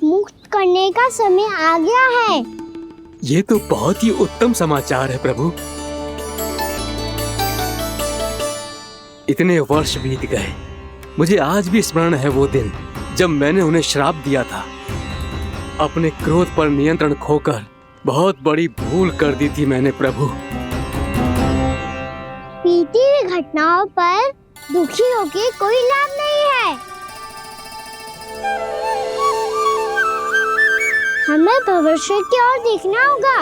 मुक्त करने का समय आ गया है। ये तो बहुत ही उत्तम समाचार है प्रभु। इतने वर्ष बीत गए, मुझे आज भी स्मरण है वो दिन जब मैंने उन्हें श्राप दिया था। अपने क्रोध पर नियंत्रण खोकर बहुत बड़ी भूल कर दी थी मैंने प्रभु। बीती हुई घटनाओं पर दुखी होके कोई लाभ नहीं है। हमें भविष्य की ओर देखना होगा।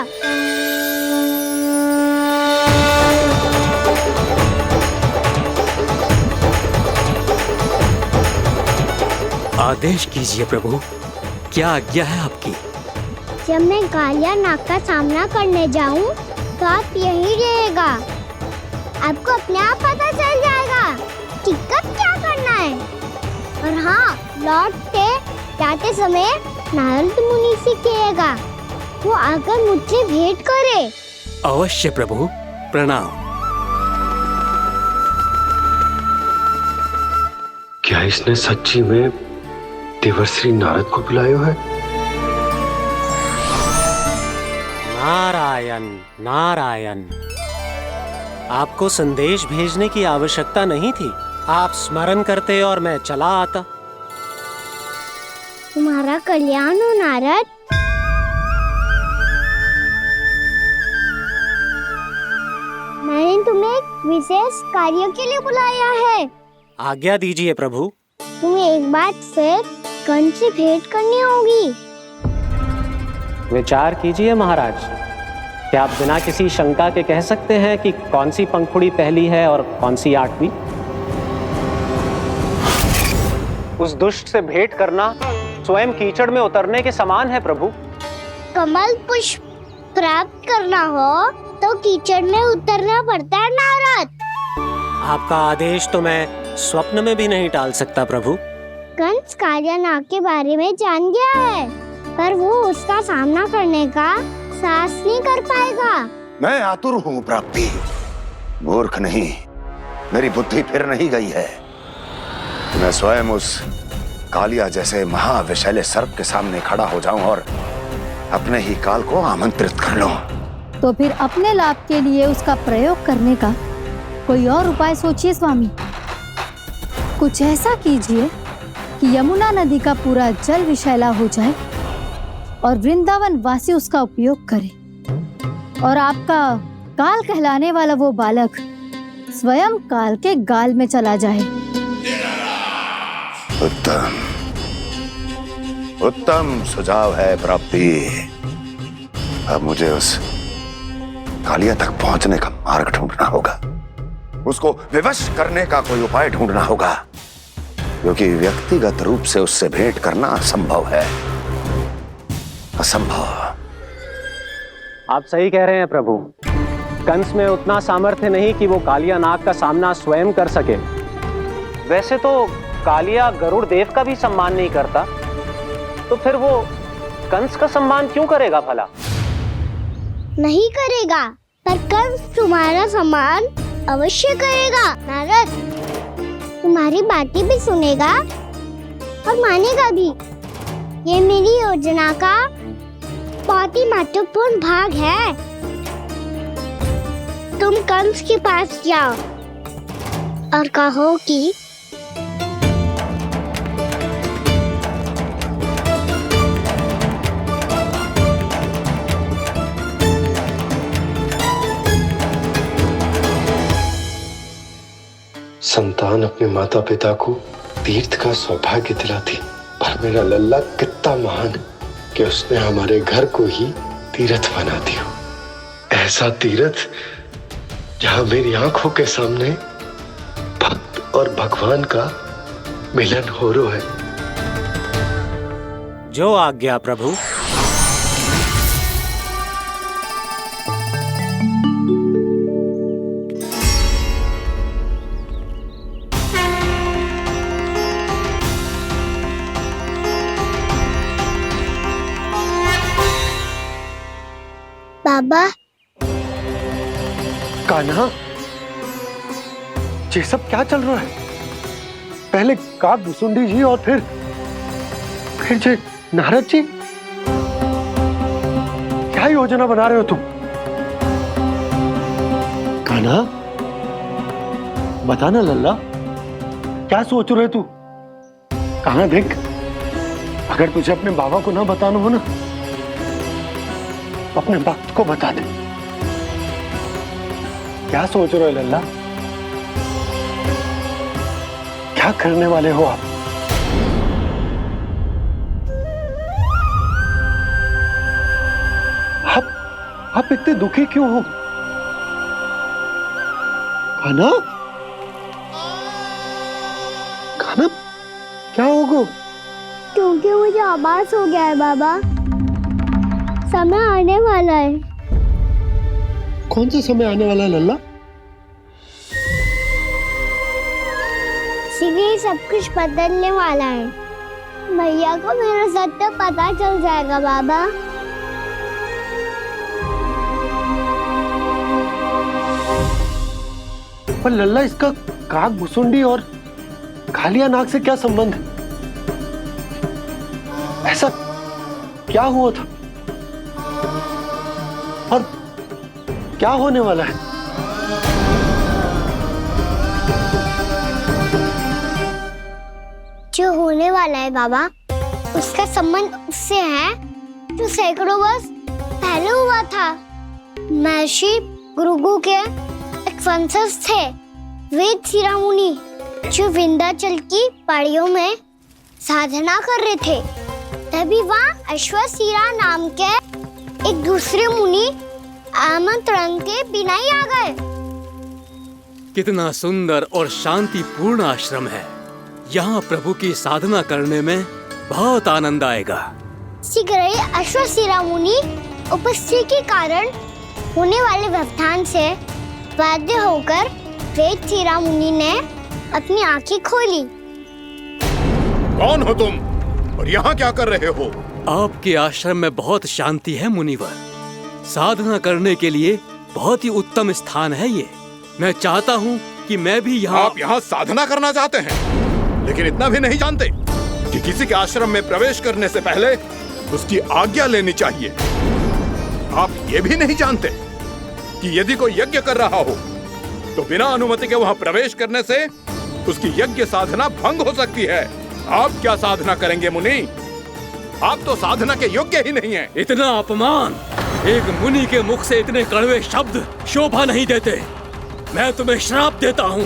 आदेश कीजिए प्रभु, क्या आज्ञा है आपकी? जब मैं कालिया नाग का सामना करने जाऊं, तो आप यही रहेगा। आपको अपने आप पता चल जाएगा कि कब क्या करना है। और हाँ, लौटते जाते समय नारद मुनि से कहेगा, वो आकर मुझसे भेंट करे। अवश्य प्रभु, प्रणाम। क्या इसने सच्ची में देवर्षि नारद को बुलाया है? नारायण नारायण, आपको संदेश भेजने की आवश्यकता नहीं थी। आप स्मरण करते और मैं चला आता। तुम्हारा कल्याण हो नारद। मैंने तुम्हें एक विशेष कार्य के लिए बुलाया है। आज्ञा दीजिए प्रभु। तुम्हें एक बार फिर कंस से भेंट करनी होगी। विचार कीजिए महाराज, क्या आप बिना किसी शंका के कह सकते हैं कि कौन सी पंखुड़ी पहली है और कौन सी 8वीं? उस दुष्ट से भेंट करना स्वयं कीचड़ में उतरने के समान है प्रभु। कमल पुष्प प्राप्त करना हो तो कीचड़ में उतरना पड़ता है नारद। आपका आदेश तो मैं स्वप्न में भी नहीं टाल सकता प्रभु। कंस कालिया नाग के बारे में जान गया है, पर वो उसका सामना करने का साहस नहीं कर पाएगा। मैं आतुर हूँ प्राप्ति, मूर्ख नहीं। मेरी बुद्धि फिर नहीं गई है। मैं स्वयं उस कालिया जैसे महाविषैले सर्प के सामने खड़ा हो जाऊं और अपने ही काल को आमंत्रित कर लूं। तो फिर अपने लाभ के लिए उसका प्रयोग करने का कोई और उपाय सोचिए स्वामी। कुछ ऐसा कीजिए कि यमुना नदी का पूरा जल विषैला हो जाए और वृंदावन वासी उसका उपयोग करे, और आपका काल कहलाने वाला वो बालक स्वयं काल के गाल में चला जाए। उत्तम उत्तम सुझाव है प्राप्ति। अब मुझे उस कालिया तक पहुंचने का मार्ग ढूंढना होगा। उसको विवश करने का कोई उपाय ढूंढना होगा, क्योंकि व्यक्तिगत रूप से उससे भेंट करना असंभव है। असंभव। आप सही कह रहे हैं प्रभु। कंस में उतना सामर्थ्य नहीं कि वो कालिया नाग का सामना स्वयं कर सके। वैसे तो कालिया गरुड़ देव का भी सम्मान नहीं करता, तो फिर वो कंस का सम्मान क्यों करेगा भला? नहीं करेगा, पर कंस तुम्हारा सम्मान अवश्य करेगा नारद। तुम्हारी बातें भी सुनेगा और मानेगा भी। ये मेरी योजना का बहुत ही महत्वपूर्ण भाग है। तुम कंस के पास जाओ और कहो कि संतान अपने माता पिता को तीर्थ का सौभाग्य दिलाती, और मेरा लल्ला कितना महान कि उसने हमारे घर को ही तीर्थ बना दिया। ऐसा तीर्थ जहां मेरी आंखों के सामने भक्त और भगवान का मिलन हो रहा है। जो आज्ञा प्रभु। बाबा, कान्हा, ये सब क्या चल रहा है? पहले काक भुसुंडी जी और फिर जे नारद जी। क्या योजना बना रहे हो तुम? कान्हा, बताना लल्ला, क्या सोच रहे तू? कान्हा देख, अगर तुझे अपने बाबा को ना बताना हो ना, तो अपने भक्त को बता दे। क्या सोच रहे हो लल्ला? क्या करने वाले हो आप? आप इतने दुखी क्यों हो? कान्हा, कान्हा, क्या होगा? क्योंकि मुझे आभास हो गया है बाबा, समय आने वाला है। कौन सा समय आने वाला है लल्ला? शीघ्र सब कुछ बदलने वाला है। भैया को मेरा सत्य पता चल जाएगा बाबा। पर लल्ला, इसका काक भुसुंडी और कालिया नाग से क्या संबंध है? ऐसा क्या हुआ था और क्या होने वाला है? जो होने वाला है बाबा, उसका संबंध उससे है जो सैकड़ों वर्ष पहले हुआ था। महर्षि भृगु के एक वंशज थे वेद शिरोमणि, जो विंध्याचल की पहाड़ियों में साधना कर रहे थे। तभी वहाँ अश्वशिरा नाम के एक दूसरे मुनि आमंत्रण के बिना ही आ गए। कितना सुंदर और शांतिपूर्ण आश्रम है। यहाँ प्रभु की साधना करने में बहुत आनंद आएगा। शीघ्र ही अश्वशिरा मुनि उपस्थिति के कारण होने वाले व्यवधान से बाध्य होकर वेद शिरोमणि ने अपनी आंखें खोली। कौन हो तुम और यहाँ क्या कर रहे हो? आपके आश्रम में बहुत शांति है मुनिवर। साधना करने के लिए बहुत ही उत्तम स्थान है ये। मैं चाहता हूँ कि मैं भी यहाँ। आप यहाँ साधना करना चाहते हैं, लेकिन इतना भी नहीं जानते कि किसी के आश्रम में प्रवेश करने से पहले उसकी आज्ञा लेनी चाहिए। आप ये भी नहीं जानते कि यदि कोई यज्ञ कर रहा हो तो बिना अनुमति के वहाँ प्रवेश करने से उसकी यज्ञ साधना भंग हो सकती है। आप क्या साधना करेंगे मुनि? आप तो साधना के योग्य ही नहीं हैं। इतना अपमान! एक मुनि के मुख से इतने कड़वे शब्द शोभा नहीं देते। मैं तुम्हें श्राप देता हूँ,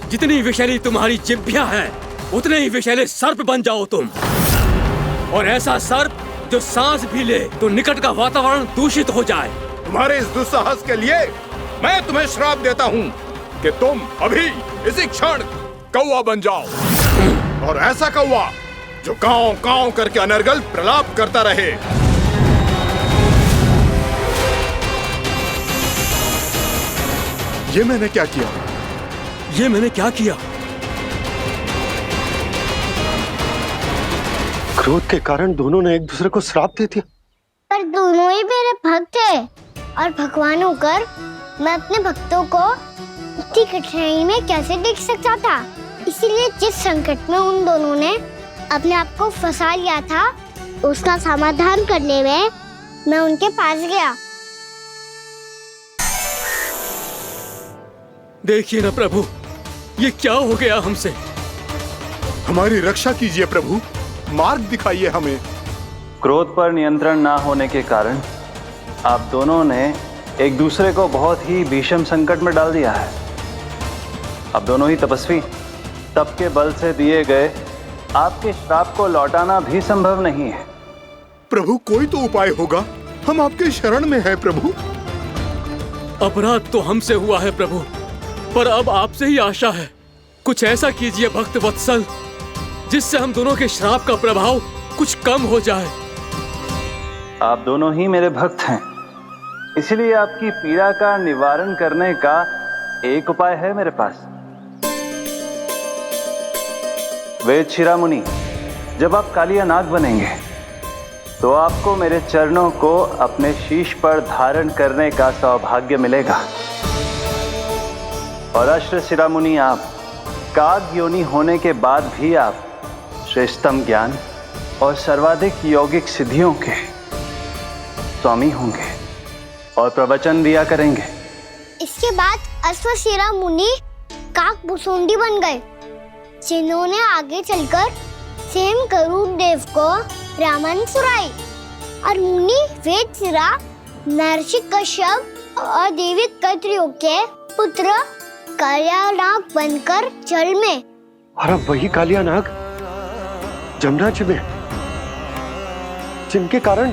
जितनी विषैली तुम्हारी जिह्वा है उतने ही विषैले सर्प बन जाओ तुम। और ऐसा सर्प जो सांस भी ले तो निकट का वातावरण दूषित हो जाए। तुम्हारे इस दुस्साहस के लिए मैं तुम्हें श्राप देता हूँ कि तुम अभी इसी क्षण कौवा बन जाओ, और ऐसा कौवा जो कांव कांव करके अनर्गल प्रलाप करता रहे। ये मैंने क्या किया? ये मैंने क्या किया? क्रोध के कारण दोनों ने एक दूसरे को श्राप दे दिया। पर दोनों ही मेरे भक्त थे, और भगवान होकर मैं अपने भक्तों को इतनी कठिनाई में कैसे देख सकता था। इसीलिए जिस संकट में उन दोनों ने अपने आप को फंसा लिया था, उसका समाधान करने में मैं उनके पास गया। देखिए ना प्रभु, ये क्या हो गया हमसे? हमारी रक्षा कीजिए प्रभु, मार्ग दिखाइए हमें। क्रोध पर नियंत्रण ना होने के कारण आप दोनों ने एक दूसरे को बहुत ही भीषण संकट में डाल दिया है। अब दोनों ही तपस्वी, तप के बल से दिए गए आपके श्राप को लौटाना भी संभव नहीं है। प्रभु, कोई तो उपाय होगा, हम आपके शरण में हैं प्रभु। अपराध तो हमसे हुआ है प्रभु, पर अब आपसे ही आशा है। कुछ ऐसा कीजिए भक्त वत्सल, जिससे हम दोनों के श्राप का प्रभाव कुछ कम हो जाए। आप दोनों ही मेरे भक्त हैं, इसलिए आपकी पीड़ा का निवारण करने का एक उपाय है मेरे पास। वेद शिरोमणि, जब आप कालिया नाग बनेंगे तो आपको मेरे चरणों को अपने शीश पर धारण करने का सौभाग्य मिलेगा। और अश्व शिरोमणि, आप काग योनि होने के बाद भी आप श्रेष्ठतम ज्ञान और सर्वाधिक यौगिक सिद्धियों के स्वामी होंगे और प्रवचन दिया करेंगे। इसके बाद अश्वशिरा मुनि काकभूषुंडी बन गए, जिन्होंने आगे चलकर स्वयं गरुड़ देव को रामायण सुनाई और मुनि वेदशिरा महर्षि कश्यप और देवी कत्रियों के पुत्र कालियानाग बनकर जल में। और अब वही कालियानाग जमुना जी में, जिनके कारण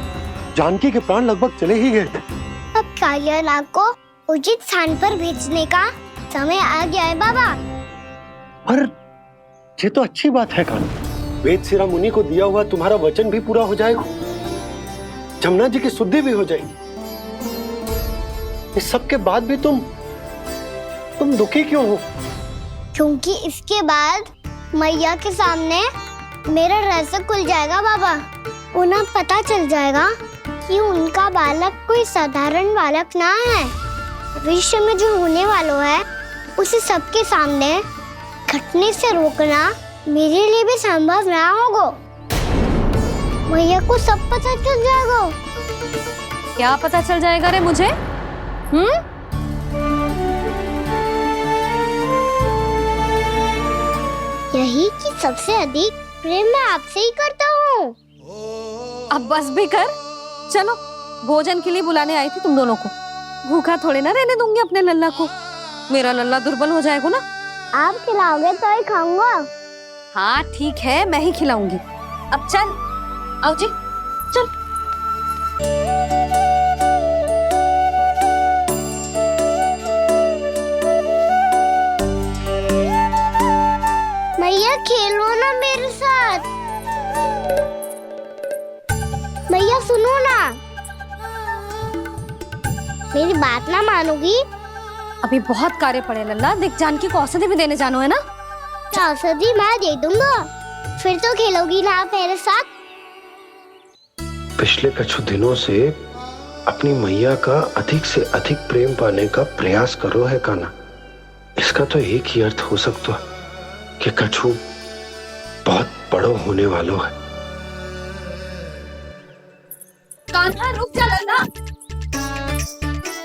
जानकी के प्राण लगभग चले ही गए थे। अब कालियानाग को उचित स्थान पर भेजने का समय आ गया है बाबा। पर ये तो अच्छी बात है कान्हा, वेदशिरा मुनि को दिया हुआ तुम्हारा वचन भी पूरा हो जाएगा, जमुना जी की शुद्धि भी हो जाएगी। इस सब के बाद भी तुम दुखी क्यों हो? क्योंकि इसके बाद मैया के सामने मेरा रहस्य खुल जाएगा बाबा। उन्हें पता चल जाएगा कि उनका बालक कोई साधारण बालक ना है। भविष्य में जो होने वाला है उसे सबके सामने घटने से रोकना मेरे लिए भी संभव ना होगा। मैया को सब पता चल जाएगा। क्या पता चल जाएगा रे मुझे? यही कि सबसे अधिक प्रेम मैं आपसे ही करता हूँ। अब बस भी कर, चलो भोजन के लिए बुलाने आई थी तुम दोनों को। भूखा थोड़े ना रहने दूंगी अपने लल्ला को, मेरा लल्ला दुर्बल हो जाएगा ना। आप खिलाओगे तो ही खाऊंगा। हाँ ठीक है, मैं ही खिलाऊंगी। अब चल, आओ जी चल। मैया खेलो ना मेरे साथ। मैया सुनो ना, मेरी बात ना मानोगी? अभी बहुत कार्य पड़े लल्ला, देख जानकी को औषधि भी देने जानो है ना। औषधि मैं दे दूंगा, फिर तो खेलोगी ना आप मेरे साथ। पिछले कुछ दिनों से अपनी मैया का अधिक से अधिक प्रेम पाने का प्रयास करो है कान्हा। इसका तो एक ही अर्थ हो सकता है कि कछु बहुत बड़ो होने वाला है। कान्हा रुक जा लल्ला।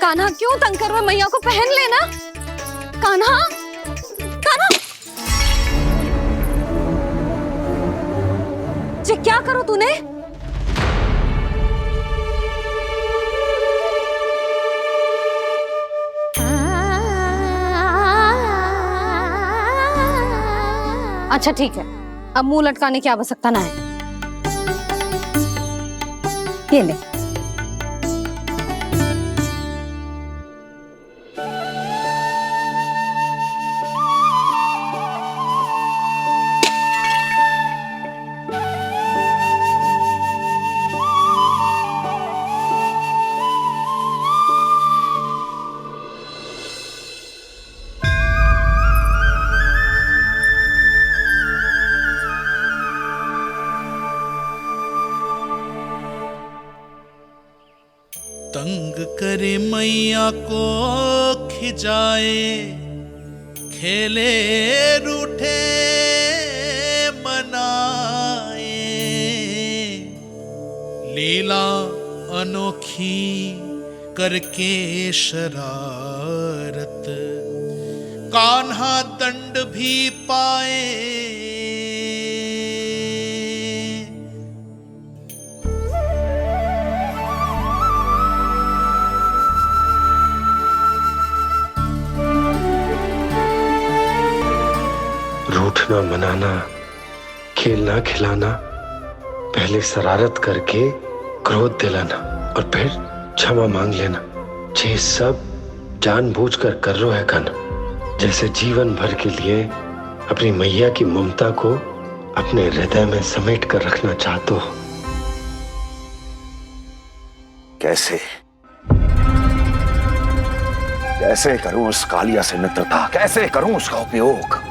कान्हा क्यों तंग कर रहा है? मैया को पहन लेना। कान्हा, कान्हा, ये क्या करो तूने? अच्छा ठीक है, अब मुंह लटकाने की आवश्यकता ना है। ये ले। तंग करे मैया को खिजाए, खेले रूठे मनाए, लीला अनोखी करके शरारत, कान्हा दंड भी पाए। रूठना मनाना, खेलना खिलाना, पहले शरारत करके क्रोध दिलाना और फिर क्षमा मांग लेना, ये सब जानबूझकर कर रहे है कान्हा। जैसे जीवन भर के लिए अपनी मैया की ममता को अपने हृदय में समेट कर रखना चाहते हो। कैसे कैसे करूं उस कालिया से मित्रता, कैसे करूं उसका उपयोग?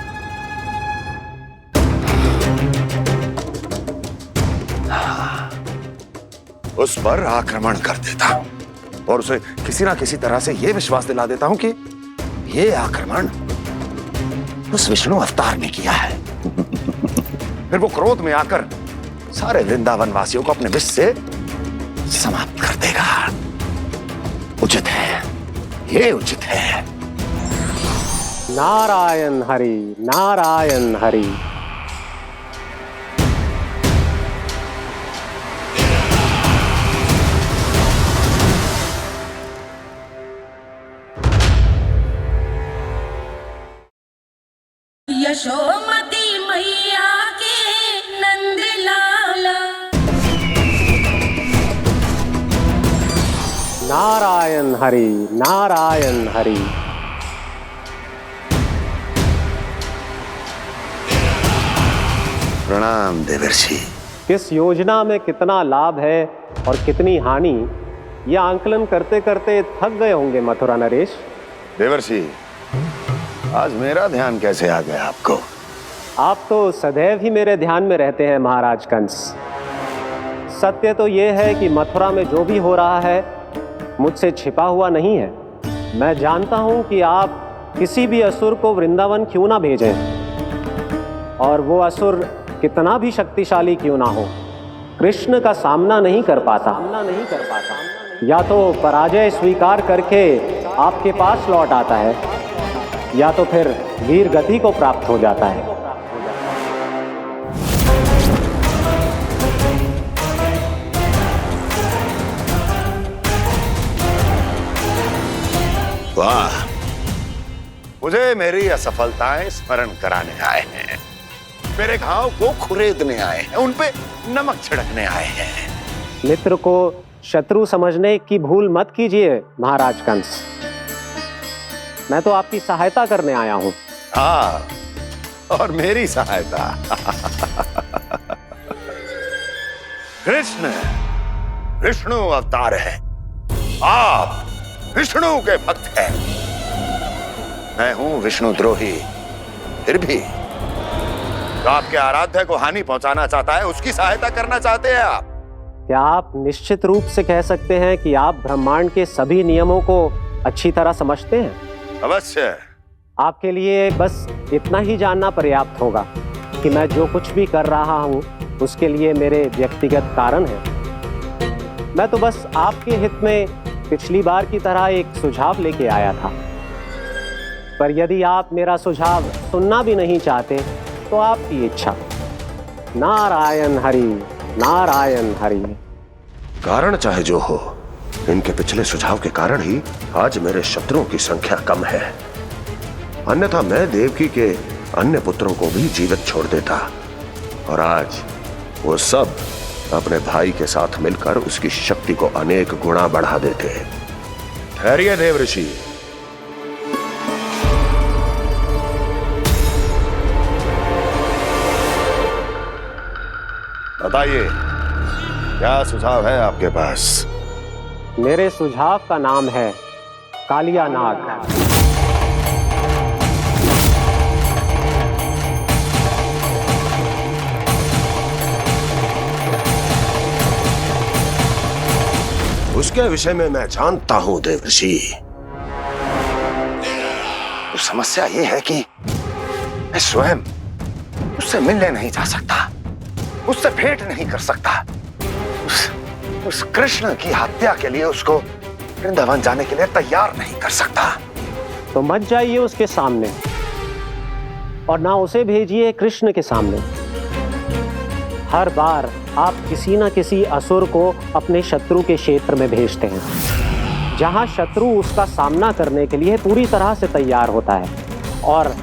उस पर आक्रमण कर देता हूं और उसे किसी ना किसी तरह से यह विश्वास दिला देता हूं कि यह आक्रमण उस विष्णु अवतार ने किया है। फिर वो क्रोध में आकर सारे वृंदावन वासियों को अपने विष से समाप्त कर देगा। उचित है, ये उचित है। नारायण हरि, नारायण हरि। यशोमती मैया के नंद लाला। नारायण हरि, नारायण हरि। प्रणाम देवर्षि। किस योजना में कितना लाभ है और कितनी हानि, यह आंकलन करते करते थक गए होंगे मथुरा नरेश। देवर्षि, आज मेरा ध्यान कैसे आ गया आपको? आप तो सदैव ही मेरे ध्यान में रहते हैं महाराज कंस। सत्य तो यह है कि मथुरा में जो भी हो रहा है मुझसे छिपा हुआ नहीं है। मैं जानता हूं कि आप किसी भी असुर को वृंदावन क्यों ना भेजें, और वो असुर कितना भी शक्तिशाली क्यों ना हो, कृष्ण का सामना नहीं कर पाता। या तो पराजय स्वीकार करके आपके पास लौट आता है, या तो फिर वीर गति को प्राप्त हो जाता है। वाह, मुझे मेरी असफलताएं स्मरण कराने आए हैं, मेरे घाव को खुरेदने आए हैं, उन पे नमक छिड़कने आए हैं। मित्र को शत्रु समझने की भूल मत कीजिए महाराज कंस। मैं तो आपकी सहायता करने आया हूं। हाँ, और मेरी सहायता। कृष्ण विष्णु अवतार है, आप विष्णु के भक्त हैं। मैं हूं विष्णु द्रोही, फिर भी तो आपके आराध्य को हानि पहुंचाना चाहता है, उसकी सहायता करना चाहते हैं आप। क्या आप निश्चित रूप से कह सकते हैं कि आप ब्रह्मांड के सभी नियमों को अच्छी तरह समझते हैं? अवश्य। आपके लिए बस इतना ही जानना पर्याप्त होगा कि मैं जो कुछ भी कर रहा हूं उसके लिए मेरे व्यक्तिगत कारण हैं। मैं तो बस आपके हित में पिछली बार की तरह एक सुझाव लेके आया था, पर यदि आप मेरा सुझाव सुनना भी नहीं चाहते तो आपकी इच्छा। नारायण हरि, नारायण हरि। कारण चाहे जो हो, इनके पिछले सुझाव के कारण ही आज मेरे शत्रुओं की संख्या कम है। अन्यथा मैं देवकी के अन्य पुत्रों को भी जीवित छोड़ देता, और आज वो सब अपने भाई के साथ मिलकर उसकी शक्ति को अनेक गुना बढ़ा देते। ठहरिए देवऋषि। बताइए, क्या सुझाव है आपके पास? मेरे सुझाव का नाम है कालिया नाग। उसके विषय में मैं जानता हूं देवर्षि। तो समस्या यह है कि मैं स्वयं उससे मिलने नहीं जा सकता, उससे भेंट नहीं कर सकता। उस कृष्ण की हत्या के लिए उसको वृंदावन जाने के लिए तैयार नहीं कर सकता। तो मत जाइए उसके सामने, और ना उसे भेजिए कृष्ण के सामने। हर बार आप किसी न किसी असुर को अपने शत्रु के क्षेत्र में भेजते हैं, जहां शत्रु उसका सामना करने के लिए पूरी तरह से तैयार होता है और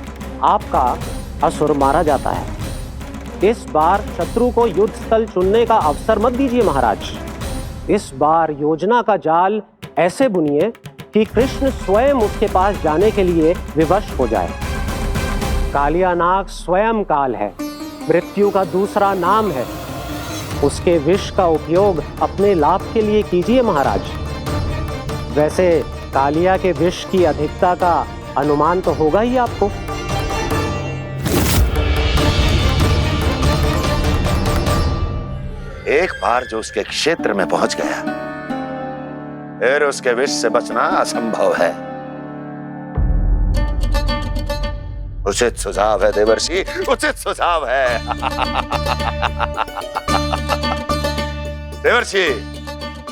आपका असुर मारा जाता है। इस बार शत्रु को युद्ध स्थल चुनने का अवसर मत दीजिए महाराज। इस बार योजना का जाल ऐसे बुनिए कि कृष्ण स्वयं उसके पास जाने के लिए विवश हो जाए। कालिया नाग स्वयं काल है, मृत्यु का दूसरा नाम है। उसके विष का उपयोग अपने लाभ के लिए कीजिए महाराज। वैसे कालिया के विष की अधिकता का अनुमान तो होगा ही आपको। एक बार जो उसके क्षेत्र में पहुंच गया, फिर उसके विष से बचना असंभव है। उचित सुझाव है देवर्षि, उचित सुझाव है। देवर्षि,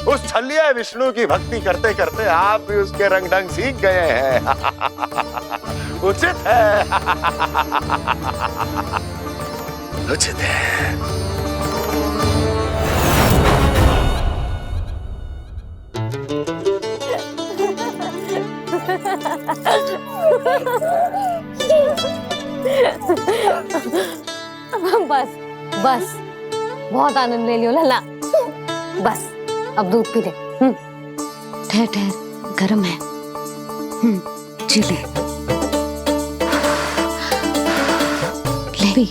उस छलिया विष्णु की भक्ति करते करते आप भी उसके रंग ढंग सीख गए हैं। उचित है। उचित है। बस बस, बहुत आनंद ले लियो लल्ला। बस अब दूध पी ले। ठहर ठहर, गर्म है। जी ले ले।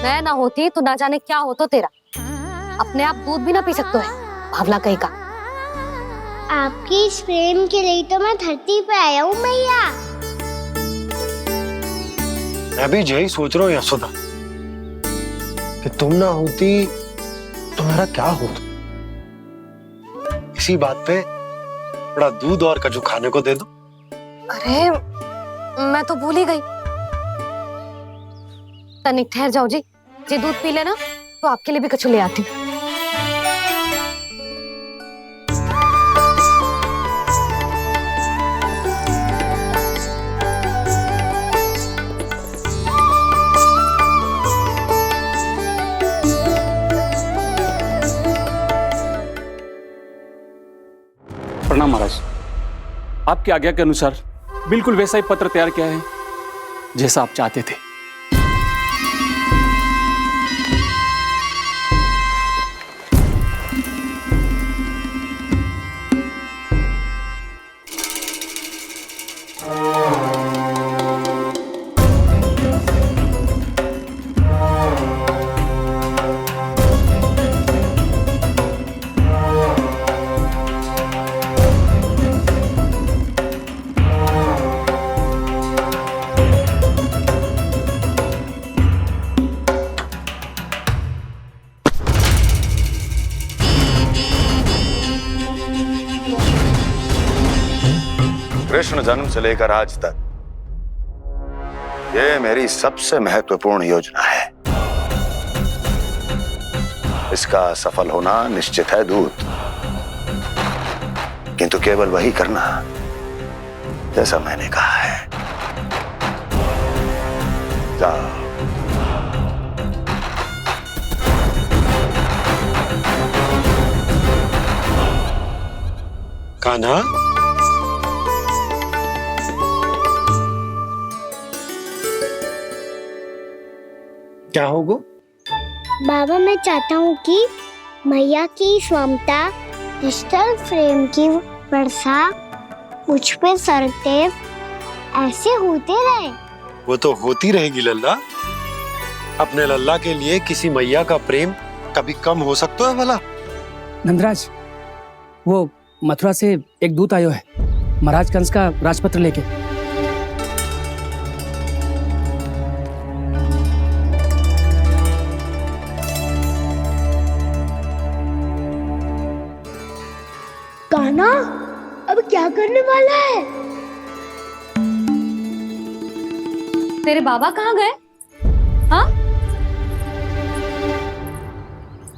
मैं ना होती तो ना जाने क्या हो तो तेरा। अपने आप दूध भी ना पी सकते है, भावला कहीं का। आपकी इस प्रेम के लिए तो मैं धरती पे आया हूँ मैया। मैं भी यही सोच रहा हूँ यशोदा कि तुम ना होती तो मेरा क्या होता। इसी बात पे थोड़ा दूध और कजू खाने को दे दो। अरे मैं तो भूल ही गई। तनिक ठहर जाओ जी, जे दूध पी लेना तो आपके लिए भी कछु ले आती। प्रणाम महाराज। आपकी आज्ञा के अनुसार बिल्कुल वैसा ही पत्र तैयार किया है जैसा आप चाहते थे। कृष्ण जन्म से लेकर आज तक ये मेरी सबसे महत्वपूर्ण योजना है। इसका सफल होना निश्चित है दूत, किंतु केवल वही करना जैसा मैंने कहा है। जाओ। कान्हा, क्या होगा? बाबा मैं चाहता हूँ कि मैया की स्वमता क्रिस्टल फ्रेम की वर्षा मुझ पे सरते ऐसे होते रहे। वो तो होती रहेगी लल्ला। अपने लल्ला के लिए किसी मैया का प्रेम कभी कम हो सकता है भला? नंदराज, वो मथुरा से एक दूत आयो है महाराज कंस का राजपत्र लेके। कान्हा अब क्या करने वाला है? तेरे बाबा कहाँ गए? हाँ?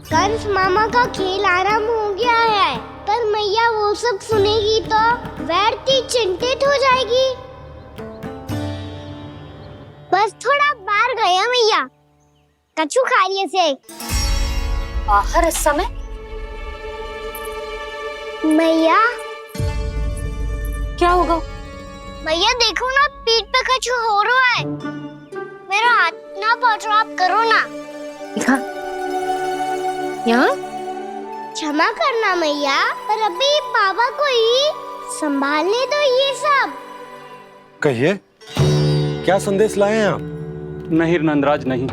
कंस मामा का खेल आरंभ हो गया है, पर मैया वो सब सुनेगी तो व्यर्थ चिंतित हो जाएगी। बस थोड़ा बाहर गया मैया, कछु खा लिए से। बाहर इस समय? मैया क्या होगा? मैया देखो ना, पीठ पे कछु हो रहा है। मेरा हाथ ना पकड़ो, आप करो ना। दिखा यहाँ। क्षमा करना मैया, पर अभी बाबा को ही संभालने दो ये सब। कहिए, क्या संदेश लाए हैं आप? नहीं नंदराज, नहीं।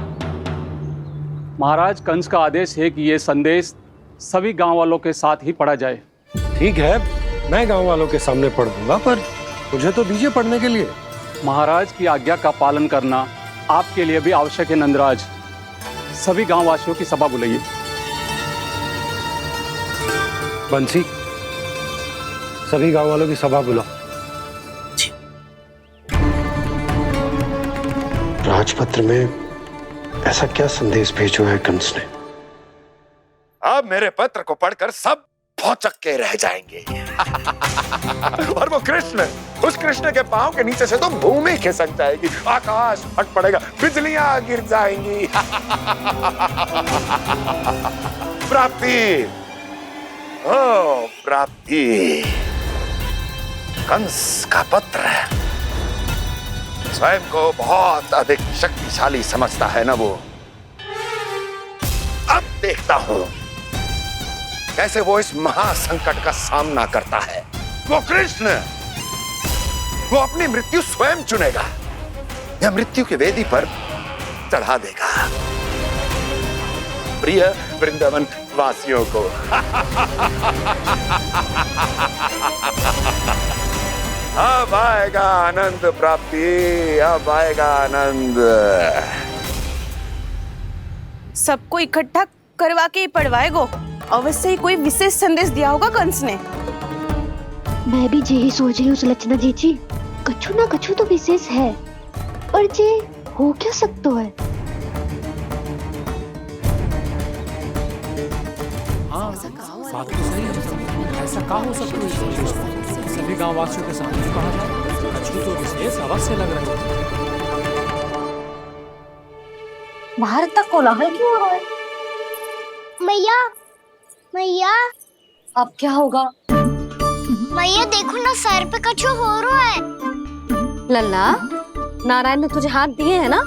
महाराज कंस का आदेश है कि ये संदेश सभी गांव वालों के साथ ही पढ़ा जाए। ठीक है, मैं गांव वालों के सामने पढ़ दूंगा, पर मुझे तो दीजिए पढ़ने के लिए। महाराज की आज्ञा का पालन करना आपके लिए भी आवश्यक है नंदराज। सभी गांव वासियों की सभा बुलाइए। बंसी, सभी गांव वालों की सभा बुलाओ। राजपत्र में ऐसा क्या संदेश भेजो है कंस ने? अब मेरे पत्र को पढ़कर सब भौचक के रह जाएंगे। और वो कृष्ण, उस कृष्ण के पांव के नीचे से तो भूमि खिसक जाएगी, आकाश फट पड़ेगा, बिजलियां गिर जाएंगी। प्राप्ति, ओ प्राप्ति, कंस का पत्र स्वयं को बहुत अधिक शक्तिशाली समझता है ना वो। अब देखता हूं कैसे वो इस महासंकट का सामना करता है। वो कृष्ण, वो अपनी मृत्यु स्वयं चुनेगा या मृत्यु की वेदी पर चढ़ा देगा प्रिय वृंदावन वासियों को। अब आएगा आनंद प्राप्ति, अब आएगा आनंद। सबको इकट्ठा करवा के ही पढ़वाएगो। अवश्य ही कोई विशेष संदेश दिया होगा कंस ने। मैं भी यही सोच रही हूँ सुलक्षणा जी, कछु ना कछु तो विशेष है, पर जे हो क्या सकता है? हाँ, बात तो सही है। ऐसा क्या हो सकता है? सभी गांव वासियों के सामने कहा जाए, कछु तो विशेष अवश्य लग रहे हैं। बाहर तक कोलाहल क्यों हो रहा है? मैया, मैया, अब क्या होगा? मैया देखो ना, सर पे कछु हो रहा है। लल्ला, नारायण ने तुझे हाथ दिए हैं ना?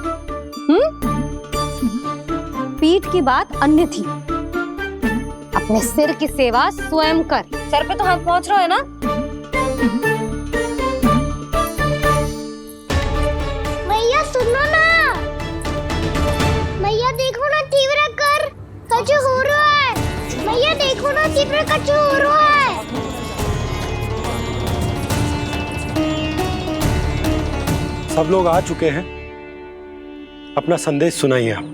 पीठ की बात अन्य थी। अपने सिर की सेवा स्वयं कर। सर पे तो हाथ पहुंच रहा है ना? मैया सुनो ना, मैया देखो ना, तीव्र कर कछु हो रहा है। मैया देखो ना, तीव्र कछु हो रहा है। सब लोग आ चुके हैं, अपना संदेश सुनाइए आप।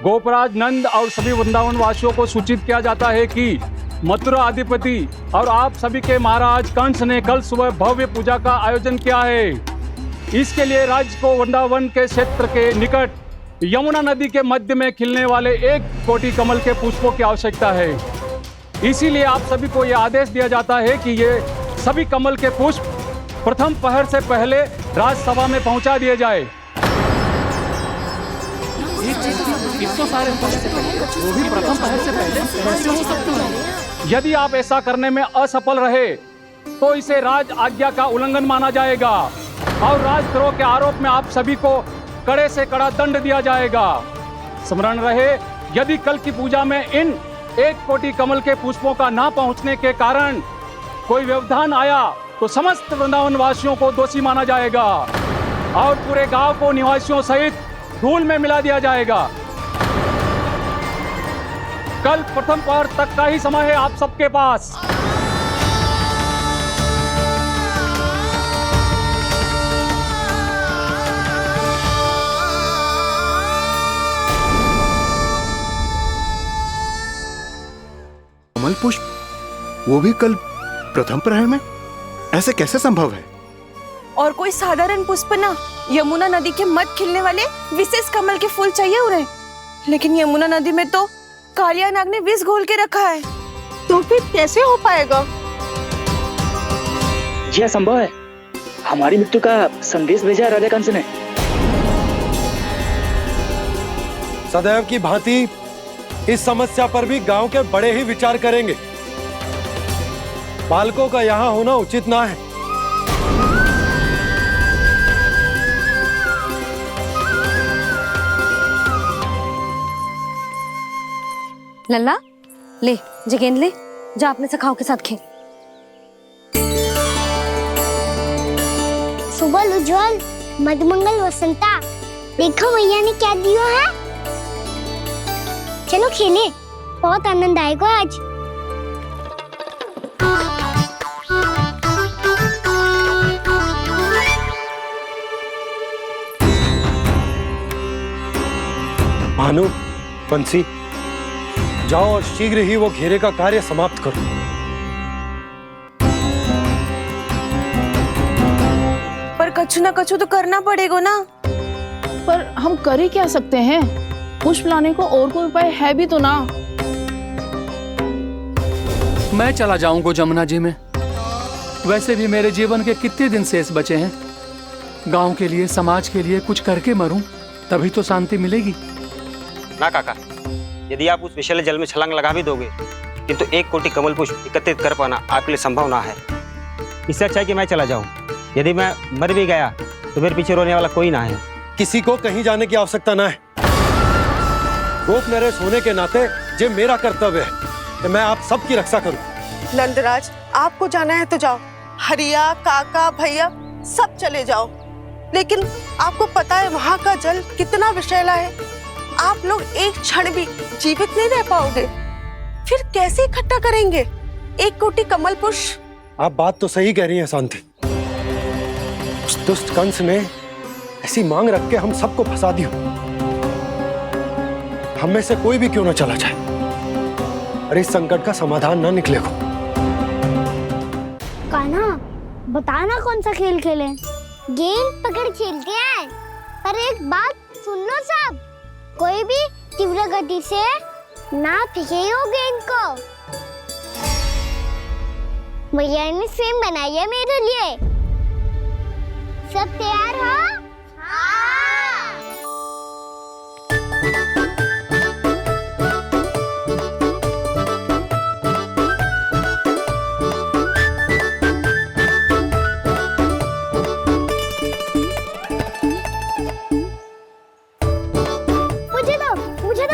गोपराज नंद और सभी वृंदावन वासियों को सूचित किया जाता है कि मथुरा अधिपति और आप सभी के महाराज कंस ने कल सुबह भव्य पूजा का आयोजन किया है। इसके लिए राज्य को वृंदावन के क्षेत्र के निकट यमुना नदी के मध्य में खिलने वाले 1 कोटि कमल के पुष्पों की आवश्यकता है। इसीलिए आप सभी को यह आदेश दिया जाता है कि ये सभी कमल के पुष्प प्रथम पहर से पहले राजसभा में पहुंचा दिए जाए। वो भी प्रथम पहर से पहले कैसे हो सकते हैं? यदि आप ऐसा करने में असफल रहे तो इसे राज आज्ञा का उल्लंघन माना जाएगा और राजद्रोह के आरोप में आप सभी को कड़े से कड़ा दंड दिया जाएगा। स्मरण रहे, यदि कल की पूजा में इन 1 कोटि कमल के पुष्पों का ना पहुंचने के कारण कोई व्यवधान आया तो समस्त वृंदावन वासियों को दोषी माना जाएगा और पूरे गांव को निवासियों सहित धूल में मिला दिया जाएगा। कल प्रथम पहर तक का ही समय है आप सबके पास। कमल पुष्प, वो भी कल प्रथम प्रहर में? ऐसे कैसे संभव है? और कोई साधारण पुष्प ना, यमुना नदी के मध्य खिलने वाले विशेष कमल के फूल चाहिए उन्हें। लेकिन यमुना नदी में तो कालिया नाग ने विष घोल के रखा है, तो फिर कैसे हो पाएगा? यह संभव है। हमारी मृत्यु का संदेश भेजा राजा कंस ने। सदैव की भांति इस समस्या पर भी गांव के बड़े ही विचार करेंगे। बालकों का यहाँ होना उचित ना है। लल्ला, ले जगेंद्र, ले जा अपने सखाओं के साथ खेल। सुबह उज्जवल, मधुमंगल वसंता, देखो मैया ने क्या दिया है। चलो खेलें, बहुत आनंद आएगा आज। भानु, बंसी, जाओ और शीघ्र ही वो घेरे का कार्य समाप्त करो। पर कछु ना कछु तो करना पड़ेगा ना। पर हम कर ही क्या सकते हैं? पुष्प लाने को और कोई उपाय है भी तो ना। मैं चला जाऊंगा जमुना जी में। वैसे भी मेरे जीवन के कितने दिन शेष बचे हैं। गांव के लिए, समाज के लिए कुछ करके मरूं, तभी तो शांति मिलेगी। ना काका, यदि आप उस विषैले जल में छलांग लगा भी दोगे, किंतु 1 कोटि कमल पुष्प एकत्रित कर पाना आपके लिए संभव ना है। इससे अच्छा है कि मैं चला जाऊं। यदि मैं मर भी गया तो मेरे पीछे रोने वाला कोई ना है। किसी को कहीं जाने की आवश्यकता ना है। गोप नरेश होने के नाते ये मेरा कर्तव्य है कि मैं आप सबकी रक्षा करूं। नंदराज, आपको जाना है तो जाओ। हरिया, काका, भैया सब चले जाओ। लेकिन आपको पता है वहाँ का जल कितना विषैला है। आप लोग एक क्षण भी जीवित नहीं रह पाओगे। फिर कैसे इकट्ठा करेंगे 1 कोटि कमल पुष्प? आप बात तो सही कह रही हैं शांति। उस दुष्ट कंस ने ऐसी मांग रख के हम सबको फंसा दिया। हम में से कोई भी क्यों ना चला जाए और इस संकट का समाधान ना निकले को। कान्हा, बताना कौन सा खेल खेलें? गेंद पकड़ खेलते हैं। पर एक बात सुन लो सब, कोई भी तीव्र गति से ना फेंकेगा गेंद को। भैया ने फ्रेम बनाई है मेरे लिए। सब तैयार हो? मुझे दो।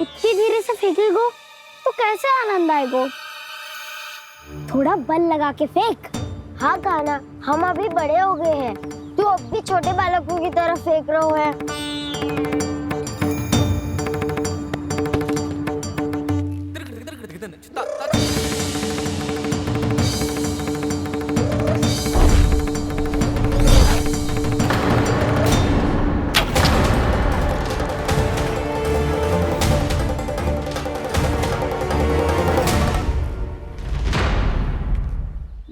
इतनी धीरे से फेंकेगो तो कैसे आनंद आएगो? थोड़ा बल लगा के फेंक। हाँ कान्हा, हम अभी बड़े हो गए हैं, तू अब भी छोटे बालकों की तरह फेंक रहा है।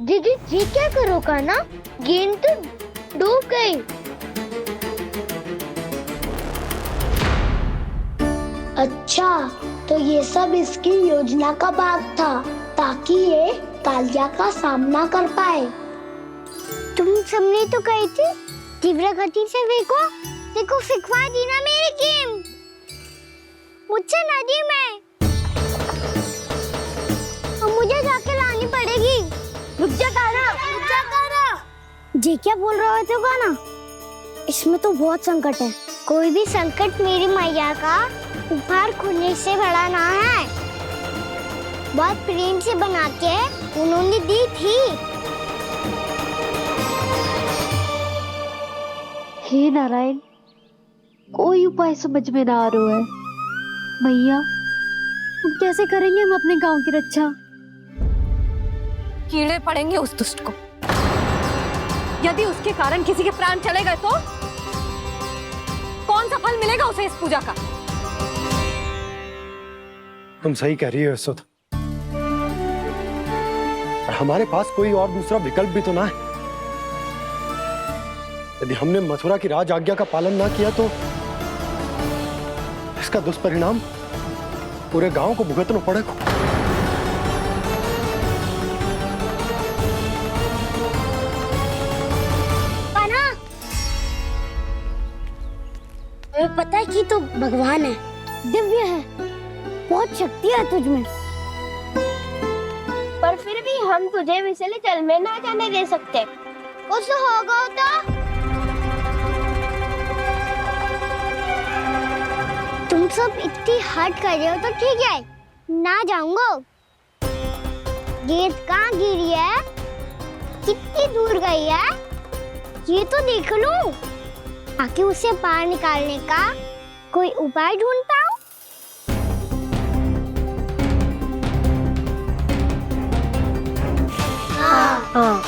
दीदी जी क्या करो कान्हा? गेंद तो डूब गई। अच्छा, तो ये सब इसकी योजना का भाग था ताकि ये कालिया का सामना कर पाए। तुम सबने तो कही थी तीव्र गति से फेंको। देखो फिकवा दी ना मेरी गेम। मुझसे नदी में। अब मुझे जाके लानी पड़ेगी। रुक जा कान्हा, रुक जा कान्हा। जी क्या बोल रहे थे कान्हा? इसमें तो बहुत संकट है। कोई भी संकट मेरी मैया का उपहार खुलने से बड़ा ना है। बहुत प्रेम से बना के उन्होंने दी थी। हे नारायण, कोई उपाय समझ में ना आ रहा है। मैया, हम कैसे करेंगे हम अपने गांव की रक्षा? कीड़े पड़ेंगे उस दुष्ट को। यदि उसके कारण किसी के प्राण चले गए तो कौन सा फल मिलेगा उसे इस पूजा का? तुम सही कह रही हो यशोद। हमारे पास कोई और दूसरा विकल्प भी तो ना है। यदि हमने मथुरा की राज आज्ञा का पालन ना किया तो इसका दुष्परिणाम पूरे गांव को भुगतना पड़ेगा। तुम्हें पता है कि तू भगवान है, दिव्य है, बहुत शक्ति है तुझमें। पर फिर भी हम तुझे विषैले जल में ना जाने दे सकते। कुछ होगा तो तुम सब इतनी हट कर रहे हो तो ठीक है, ना जाऊंगा। गेंद कहाँ गिरी है, कितनी दूर गई है, ये तो देख लूं, ताकि उसे बाहर निकालने का कोई उपाय ढूंढता हूँ। हाँ।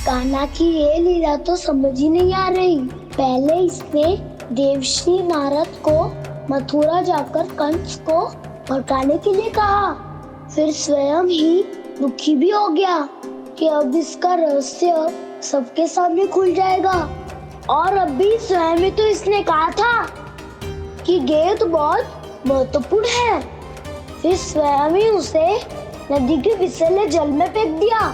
कान्हा की ये लीला तो समझ ही नहीं आ रही। पहले इसने देवश्री नारद को मथुरा जाकर कंस को भड़काने के लिए कहा, फिर स्वयं ही दुखी भी हो गया कि अब इसका रहस्य सबके सामने खुल जाएगा। और अब भी स्वयं ही तो इसने कहा था कि गेंद बहुत महत्वपूर्ण है, फिर स्वयं ही उसे नदी के विषैले जल में फेंक दिया।